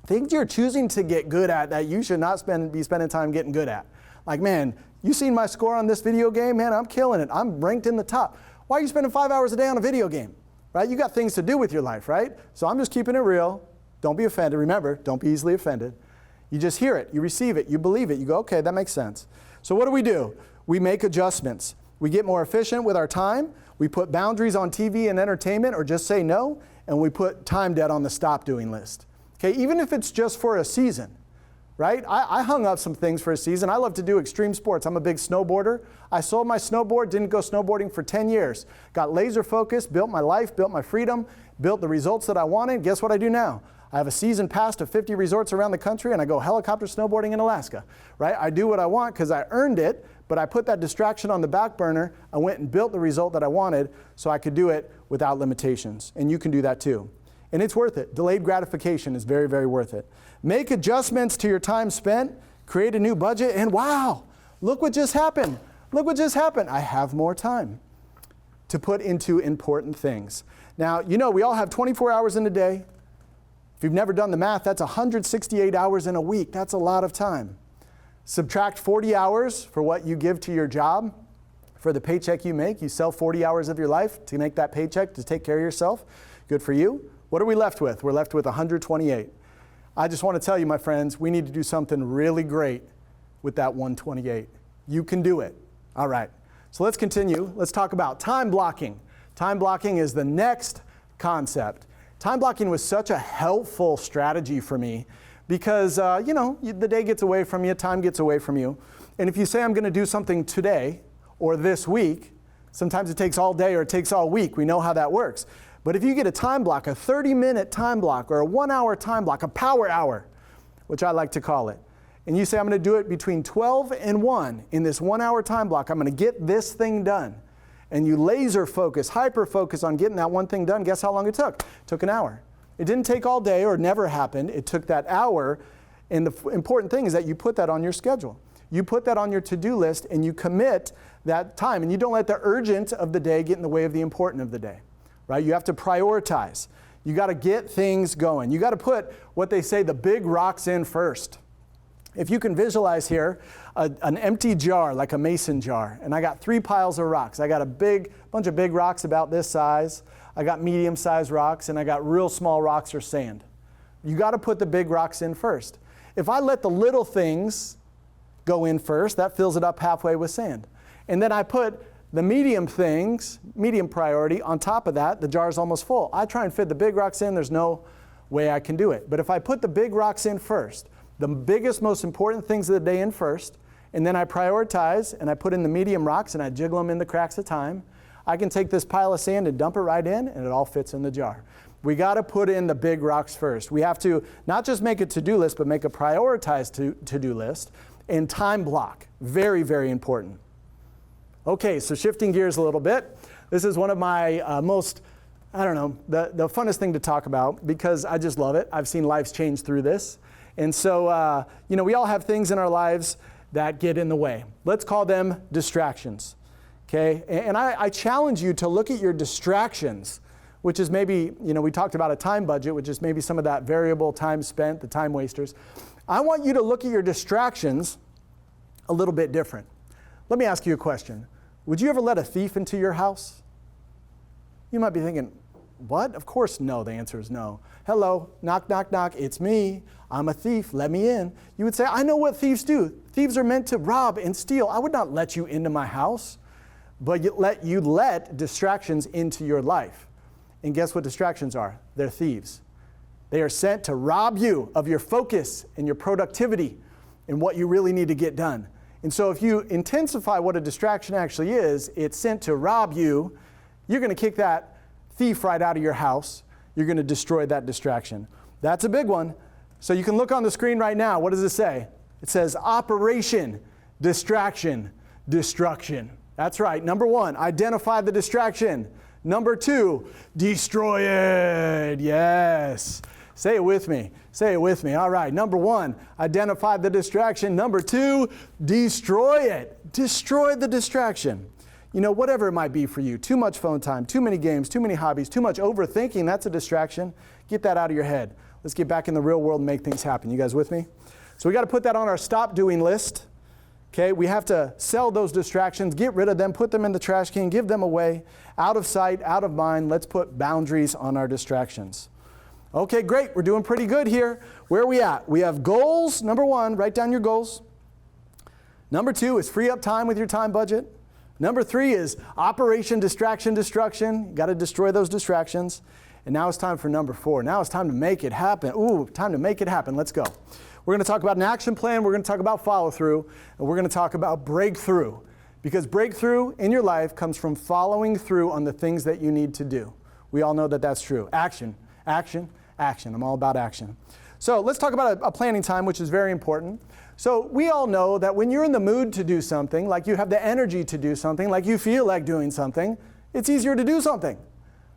[SPEAKER 2] Things you're choosing to get good at that you should not be spending time getting good at. Like, man, you seen my score on this video game? Man, I'm killing it. I'm ranked in the top. Why are you spending 5 hours a day on a video game? Right? You got things to do with your life, right? So I'm just keeping it real. Don't be offended. Remember, don't be easily offended. You just hear it, you receive it, you believe it. You go, okay, that makes sense. So what do? We make adjustments. We get more efficient with our time. We put boundaries on TV and entertainment, or just say no, and we put time debt on the stop doing list. Okay, even if it's just for a season, right? I hung up some things for a season. I love to do extreme sports. I'm a big snowboarder. I sold my snowboard, didn't go snowboarding for 10 years. Got laser focused, built my life, built my freedom, built the results that I wanted. Guess what I do now? I have a season pass to 50 resorts around the country, and I go helicopter snowboarding in Alaska, right? I do what I want because I earned it, but I put that distraction on the back burner. I went and built the result that I wanted so I could do it without limitations. And you can do that too. And it's worth it. Delayed gratification is very, very worth it. Make adjustments to your time spent, create a new budget, and wow, look what just happened. Look what just happened. I have more time to put into important things. Now, you know, we all have 24 hours in a day. If you've never done the math, that's 168 hours in a week. That's a lot of time. Subtract 40 hours for what you give to your job, for the paycheck you make. You sell 40 hours of your life to make that paycheck to take care of yourself. Good for you. What are we left with? We're left with 128. I just want to tell you, my friends, we need to do something really great with that 128. You can do it. All right. So let's continue. Let's talk about time blocking. Time blocking is the next concept. Time blocking was such a helpful strategy for me because, you know, the day gets away from you, time gets away from you. And if you say I'm going to do something today or this week, sometimes it takes all day or it takes all week. We know how that works. But if you get a time block, a 30-minute time block or a 1-hour time block, a power hour, which I like to call it, and you say I'm going to do it between 12 and 1 in this 1-hour time block, I'm going to get this thing done. And you laser focus, hyper focus on getting that one thing done, guess how long it took? It took an hour. It didn't take all day or never happened. It took that hour. And the important thing is that you put that on your schedule. You put that on your to-do list and you commit that time. And you don't let the urgent of the day get in the way of the important of the day, right? You have to prioritize. You got to get things going. You got to put what they say the big rocks in first. If you can visualize here, an empty jar, like a mason jar, and I got 3 piles of rocks. I got a bunch of big rocks about this size. I got medium-sized rocks, and I got real small rocks or sand. You got to put the big rocks in first. If I let the little things go in first, that fills it up halfway with sand. And then I put the medium things, medium priority, on top of that, the jar's almost full. I try and fit the big rocks in, there's no way I can do it. But if I put the big rocks in first, the biggest, most important things of the day in first, and then I prioritize and I put in the medium rocks and I jiggle them in the cracks of time, I can take this pile of sand and dump it right in and it all fits in the jar. We got to put in the big rocks first. We have to not just make a to-do list, but make a prioritized to-do list and time block. Very, very important. Okay, so shifting gears a little bit. This is one of my most, the funnest thing to talk about because I just love it. I've seen lives change through this. And so, we all have things in our lives that get in the way. Let's call them distractions, okay? And I challenge you to look at your distractions, which is maybe, we talked about a time budget, which is maybe some of that variable time spent, the time wasters. I want you to look at your distractions a little bit different. Let me ask you a question. Would you ever let a thief into your house? You might be thinking, what? Of course no. The answer is no. Hello, knock, knock, knock. It's me. I'm a thief. Let me in. You would say, I know what thieves do. Thieves are meant to rob and steal. I would not let you into my house. But you let distractions into your life. And guess what distractions are? They're thieves. They are sent to rob you of your focus and your productivity and what you really need to get done. And so if you intensify what a distraction actually is, it's sent to rob you. You're going to kick that thief right out of your house. You're going to destroy that distraction. That's a big one. So you can look on the screen right now. What does it say? It says operation, distraction, destruction. That's right. Number 1, identify the distraction. Number 2, destroy it. Yes. Say it with me. Say it with me. All right. Number 1, identify the distraction. Number 2, destroy it. Destroy the distraction. Whatever it might be for you. Too much phone time, too many games, too many hobbies, too much overthinking. That's a distraction. Get that out of your head. Let's get back in the real world and make things happen. You guys with me? So we got to put that on our stop doing list. Okay, we have to sell those distractions, get rid of them, put them in the trash can, give them away, out of sight, out of mind. Let's put boundaries on our distractions. Okay, great. We're doing pretty good here. Where are we at? We have goals. Number 1, write down your goals. Number 2 is free up time with your time budget. Number 3 is operation, distraction, destruction. You got to destroy those distractions. And now it's time for number 4. Now it's time to make it happen. Ooh, time to make it happen. Let's go. We're going to talk about an action plan. We're going to talk about follow through. And we're going to talk about breakthrough. Because breakthrough in your life comes from following through on the things that you need to do. We all know that that's true. Action, action, action. I'm all about action. So let's talk about a planning time, which is very important. So we all know that when you're in the mood to do something, like you have the energy to do something, like you feel like doing something, it's easier to do something,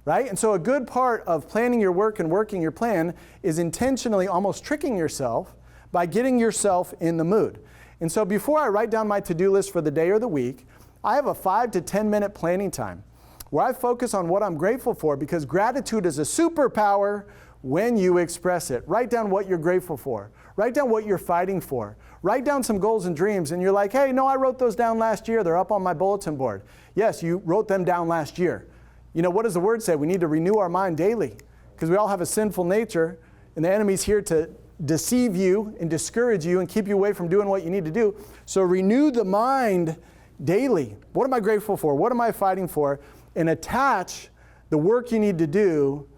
[SPEAKER 2] right? And so a good part of planning your work and working your plan is intentionally almost tricking yourself by getting yourself in the mood. And so before I write down my to-do list for the day or the week, I have a 5 to 10 minute planning time where I focus on what I'm grateful for, because gratitude is a superpower when you express it. Write down what you're grateful for. Write down what you're fighting for. Write down some goals and dreams, and you're like, hey, no, I wrote those down last year. They're up on my bulletin board. Yes, you wrote them down last year. You know, what does the word say? We need to renew our mind daily, because we all have a sinful nature, and the enemy's here to deceive you and discourage you and keep you away from doing what you need to do. So renew the mind daily. What am I grateful for? What am I fighting for? And attach the work you need to do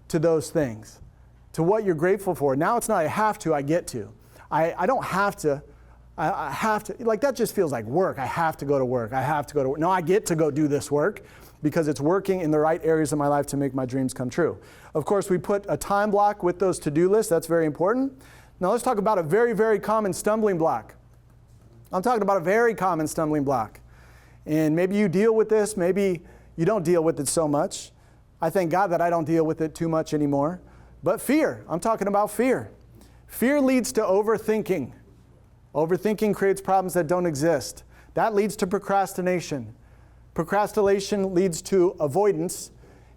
[SPEAKER 2] to those things, to what you're grateful for. Now it's not I have to, I get to. I don't have to. I have to. Like, that just feels like work. I have to go to work. I have to go to work. No, I get to go do this work because it's working in the right areas of my life to make my dreams come true. Of course, we put a time block with those to-do lists. That's very important. Now let's talk about a very, very common stumbling block. I'm talking about a very common stumbling block. And maybe you deal with this. Maybe you don't deal with it so much. I thank God that I don't deal with it too much anymore. But fear. I'm talking about fear. Fear leads to overthinking. Overthinking creates problems that don't exist. That leads to procrastination. Procrastination leads to avoidance.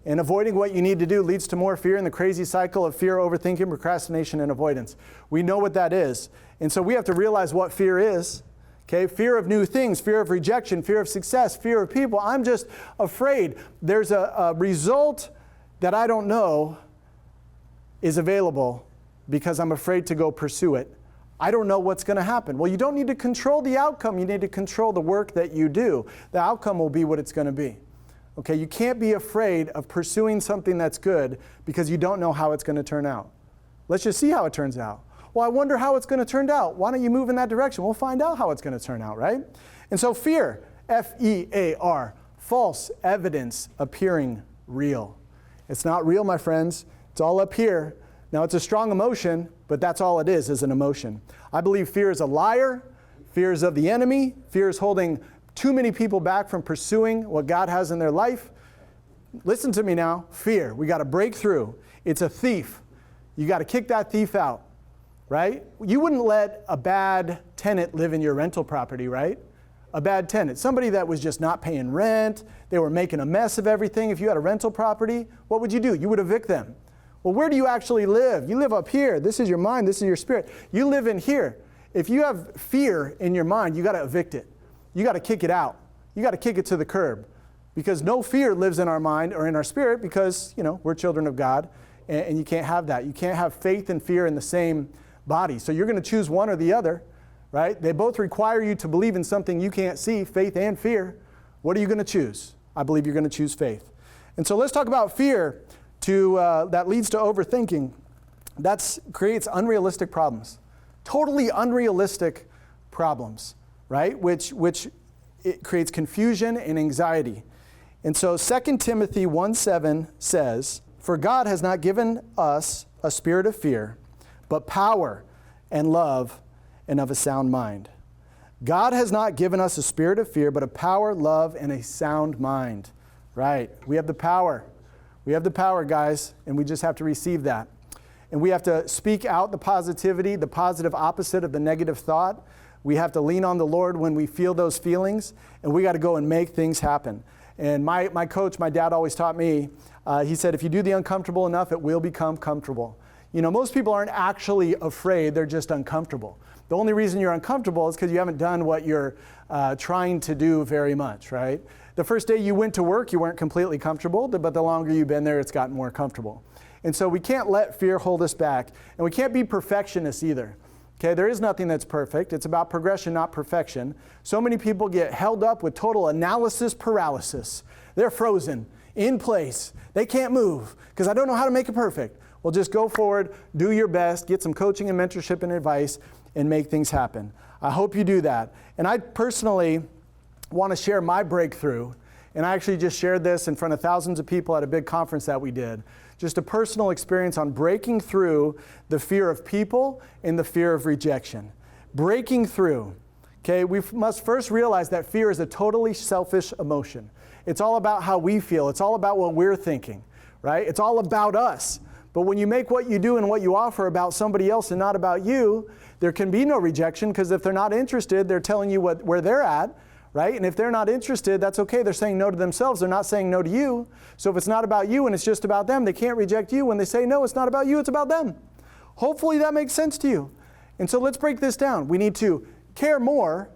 [SPEAKER 2] And avoiding what you need to do leads to more fear, and the crazy cycle of fear, overthinking, procrastination, and avoidance. We know what that is. And so we have to realize what fear is. Okay, fear of new things, fear of rejection, fear of success, fear of people. I'm just afraid there's a result that I don't know is available because I'm afraid to go pursue it. I don't know what's going to happen. Well, you don't need to control the outcome. You need to control the work that you do. The outcome will be what it's going to be. Okay, you can't be afraid of pursuing something that's good because you don't know how it's going to turn out. Let's just see how it turns out. Well, I wonder how it's going to turn out. Why don't you move in that direction? We'll find out how it's going to turn out, right? And so fear, F-E-A-R, false evidence appearing real. It's not real, my friends. It's all up here. Now, it's a strong emotion, but that's all it is an emotion. I believe fear is a liar. Fear is of the enemy. Fear is holding too many people back from pursuing what God has in their life. Listen to me now. Fear. We got to break through. It's a thief. You got to kick that thief out, right? You wouldn't let a bad tenant live in your rental property, right? A bad tenant. Somebody that was just not paying rent. They were making a mess of everything. If you had a rental property, what would you do? You would evict them. Well, where do you actually live? You live up here. This is your mind. This is your spirit. You live in here. If you have fear in your mind, you got to evict it. You got to kick it out. You got to kick it to the curb, because no fear lives in our mind or in our spirit, because, you know, we're children of God, and you can't have that. You can't have faith and fear in the same body. So you're going to choose one or the other, right? They both require you to believe in something you can't see, faith and fear. What are you going to choose? I believe you're going to choose faith. And so let's talk about fear that leads to overthinking. That creates unrealistic problems, totally unrealistic problems. Right? Which it creates confusion and anxiety. And so 2 Timothy 1:7 says, "For God has not given us a spirit of fear, but power and love and of a sound mind." God has not given us a spirit of fear, but of power, love, and a sound mind. Right? We have the power. We have the power, guys, and we just have to receive that. And we have to speak out the positivity, the positive opposite of the negative thought. We have to lean on the Lord when we feel those feelings, and we got to go and make things happen. And my coach, my dad always taught me, he said, if you do the uncomfortable enough, it will become comfortable. You know, most people aren't actually afraid, they're just uncomfortable. The only reason you're uncomfortable is because you haven't done what you're trying to do very much, right? The first day you went to work, you weren't completely comfortable, but the longer you've been there, it's gotten more comfortable. And so we can't let fear hold us back, and we can't be perfectionists either. Okay, there is nothing that's perfect. It's about progression, not perfection. So many people get held up with total analysis paralysis. They're frozen in place. They can't move because I don't know how to make it perfect. Well, just go forward, do your best, get some coaching and mentorship and advice, and make things happen. I hope you do that. And I personally want to share my breakthrough. And I actually just shared this in front of thousands of people at a big conference that we did. Just a personal experience on breaking through the fear of people and the fear of rejection. Breaking through. Okay, we must first realize that fear is a totally selfish emotion. It's all about how we feel. It's all about what we're thinking, right? It's all about us. But when you make what you do and what you offer about somebody else and not about you, there can be no rejection, because if they're not interested, they're telling you where they're at, right? And if they're not interested, that's okay. They're saying no to themselves. They're not saying no to you. So if it's not about you and it's just about them, they can't reject you. When they say no, it's not about you, it's about them. Hopefully that makes sense to you. And so let's break this down. We need to care more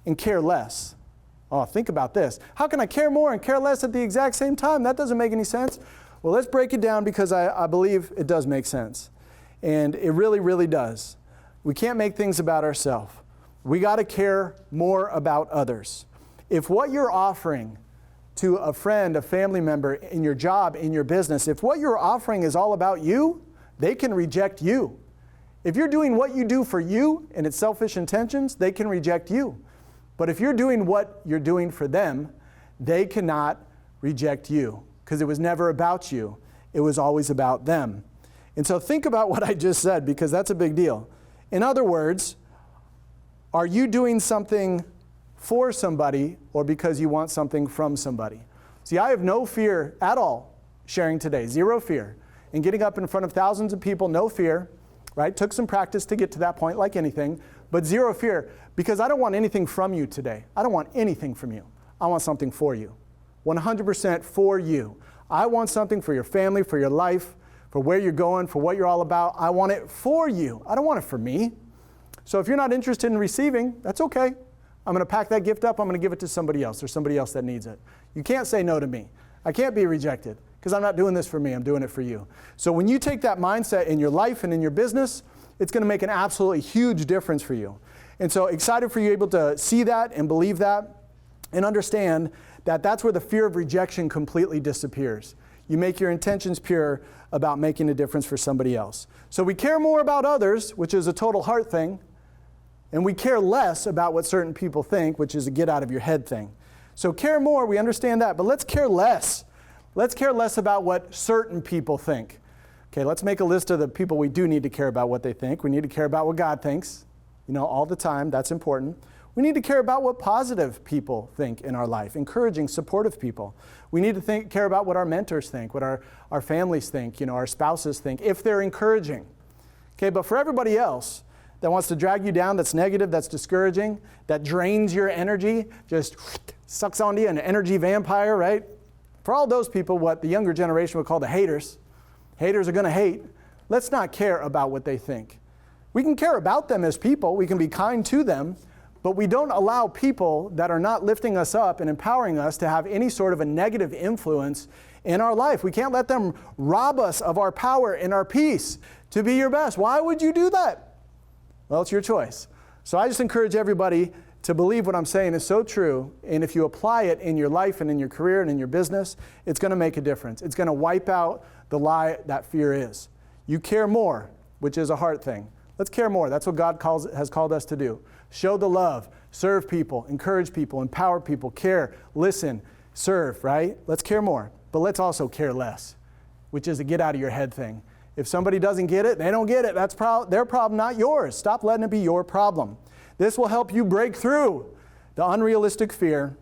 [SPEAKER 2] and care less. Oh, think about this. How can I care more and care less at the exact same time? That doesn't make any sense. Well, let's break it down, because I believe it does make sense. And it really, really does. We can't make things about ourselves. We got to care more about others. If what you're offering to a friend, a family member, in your job, in your business, if what you're offering is all about you, they can reject you. If you're doing what you do for you and it's selfish intentions, they can reject you. But if you're doing what you're doing for them, they cannot reject you, because it was never about you. It was always about them. And so think about what I just said, because that's a big deal. In other words, are you doing something for somebody or because you want something from somebody? See, I have no fear at all sharing today, zero fear. And getting up in front of thousands of people, no fear, right? Took some practice to get to that point, like anything, but zero fear, because I don't want anything from you today. I don't want anything from you. I want something for you. 100% for you. I want something for your family, for your life, for where you're going, for what you're all about. I want it for you. I don't want it for me. So if you're not interested in receiving, that's okay. I'm going to pack that gift up. I'm going to give it to somebody else. There's somebody else that needs it. You can't say no to me. I can't be rejected, because I'm not doing this for me. I'm doing it for you. So when you take that mindset in your life and in your business, it's going to make an absolutely huge difference for you. And so excited for you able to see that and believe that and understand that that's where the fear of rejection completely disappears. You make your intentions pure about making a difference for somebody else. So we care more about others, which is a total heart thing, and we care less about what certain people think, which is a get out of your head thing. So care more, we understand that, but let's care less. Let's care less about what certain people think. Okay, let's make a list of the people we do need to care about what they think. We need to care about what God thinks, all the time. That's important. We need to care about what positive people think in our life, encouraging, supportive people. We need to care about what our mentors think, what our families think, our spouses think, if they're encouraging. Okay, but for everybody else that wants to drag you down, that's negative, that's discouraging, that drains your energy, just sucks onto you, an energy vampire, right? For all those people, what the younger generation would call the haters. Haters are going to hate. Let's not care about what they think. We can care about them as people. We can be kind to them. But we don't allow people that are not lifting us up and empowering us to have any sort of a negative influence in our life. We can't let them rob us of our power and our peace to be your best. Why would you do that? Well, it's your choice. So I just encourage everybody to believe what I'm saying is so true. And if you apply it in your life and in your career and in your business, it's going to make a difference. It's going to wipe out the lie that fear is. You care more, which is a heart thing. Let's care more. That's what God has called us to do. Show the love, serve people, encourage people, empower people, care, listen, serve, right? Let's care more. But let's also care less, which is a get out of your head thing. If somebody doesn't get it, they don't get it. That's their problem, not yours. Stop letting it be your problem. This will help you break through the unrealistic fear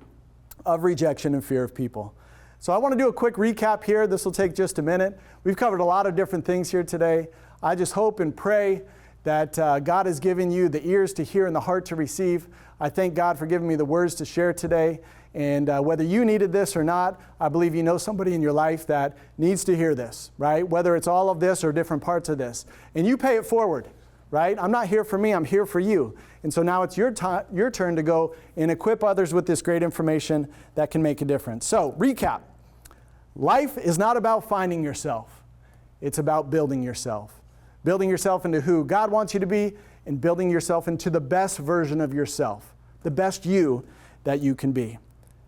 [SPEAKER 2] of rejection and fear of people. So I want to do a quick recap here. This will take just a minute. We've covered a lot of different things here today. I just hope and pray that God has given you the ears to hear and the heart to receive. I thank God for giving me the words to share today. And whether you needed this or not, I believe you know somebody in your life that needs to hear this, right? Whether it's all of this or different parts of this. And you pay it forward, right? I'm not here for me, I'm here for you. And so now it's your turn to go and equip others with this great information that can make a difference. So, recap. Life is not about finding yourself. It's about building yourself. Building yourself into who God wants you to be and building yourself into the best version of yourself, the best you that you can be.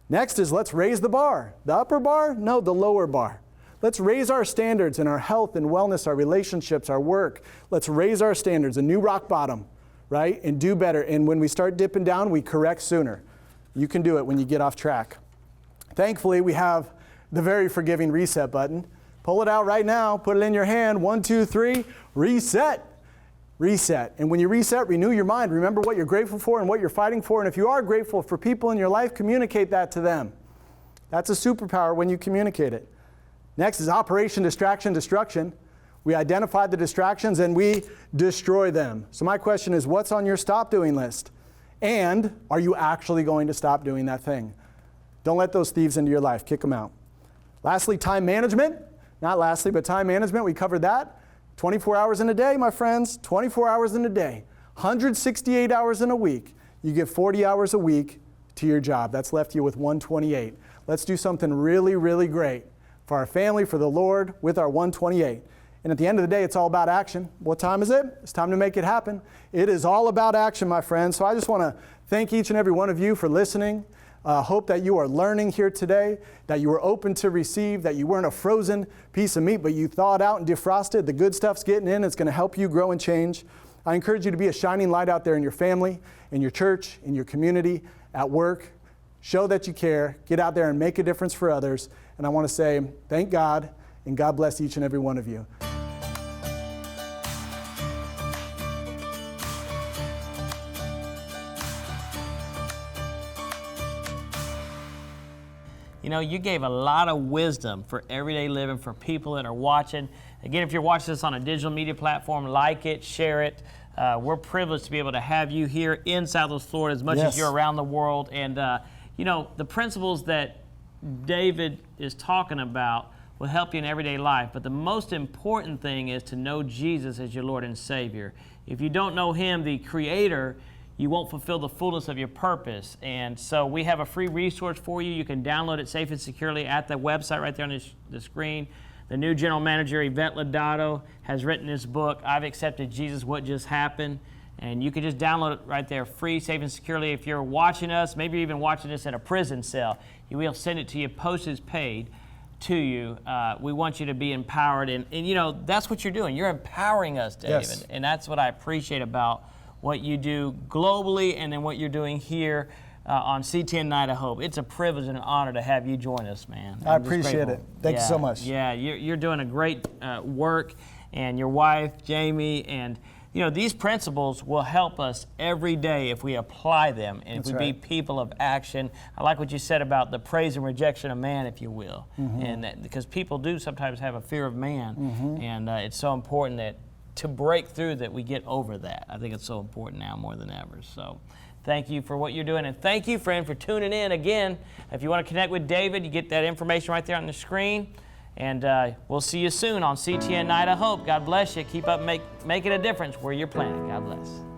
[SPEAKER 2] Next is let's raise the bar. The upper bar? No, the lower bar. Let's raise our standards in our health and wellness, our relationships, our work. Let's raise our standards, a new rock bottom, right? And do better. And when we start dipping down, we correct sooner. You can do it when you get off track. Thankfully, we have the very forgiving reset button. Pull it out right now, put it in your hand, 1, 2, 3, reset. Reset. And when you reset, renew your mind. Remember what you're grateful for and what you're fighting for. And if you are grateful for people in your life, communicate that to them. That's a superpower when you communicate it. Next is Operation Distraction Destruction. We identify the distractions and we destroy them. So my question is, what's on your stop doing list? And are you actually going to stop doing that thing? Don't let those thieves into your life. Kick them out. Lastly, time management. Not lastly, but time management. We covered that. 24 hours in a day, my friends. 24 hours in a day. 168 hours in a week. You give 40 hours a week to your job. That's left you with 128. Let's do something really, really great for our family, for the Lord, with our 128. And at the end of the day, it's all about action. What time is it? It's time to make it happen. It is all about action, my friends. So I just want to thank each and every one of you for listening. Hope that you are learning here today, that you were open to receive, that you weren't a frozen piece of meat, but you thawed out and defrosted. The good stuff's getting in. It's going to help you grow and change. I encourage you to be a shining light out there in your family, in your church, in your community, at work. Show that you care. Get out there and make a difference for others. And I want to say thank God, and God bless each and every one of you.
[SPEAKER 1] You know, you gave a lot of wisdom for everyday living for people that are watching. Again, if you're watching this on a digital media platform, like it, share it. We're privileged to be able to have you here in Southwest Florida as much as you're around the world. And, you know, the principles that David is talking about will help you in everyday life. But the most important thing is to know Jesus as your Lord and Savior. If you don't know Him, the Creator, you won't fulfill the fullness of your purpose. And so we have a free resource for you. You can download it safe and securely at the website right there on the screen. The new general manager, Yvette Lodato, has written this book, I've Accepted Jesus, What Just Happened. And you can just download it right there, free, safe, and securely. If you're watching us, maybe you're even watching this in a prison cell, we'll send it to you, postage paid to you. We want you to be empowered. And you know, that's what you're doing. You're empowering us, David.
[SPEAKER 2] Yes.
[SPEAKER 1] And that's what I appreciate about what you do globally and then what you're doing here on CTN Night of Hope. It's a privilege and an honor to have you join us, man.
[SPEAKER 2] I appreciate it. Thank you so much.
[SPEAKER 1] Yeah, you're doing a great work, and your wife, Jamie, and you know, these principles will help us every day if we apply them and if we be people of action. I like what you said about the praise and rejection of man, if you will. And that, because people do sometimes have a fear of man, and it's so important that to break through that we get over that. I think it's so important now more than ever. So thank you for what you're doing, and thank you, friend, for tuning in. Again, if you want to connect with David, you get that information right there on the screen. And we'll see you soon on CTN Night of Hope. God bless you. Keep up making a difference where you're planted. God bless.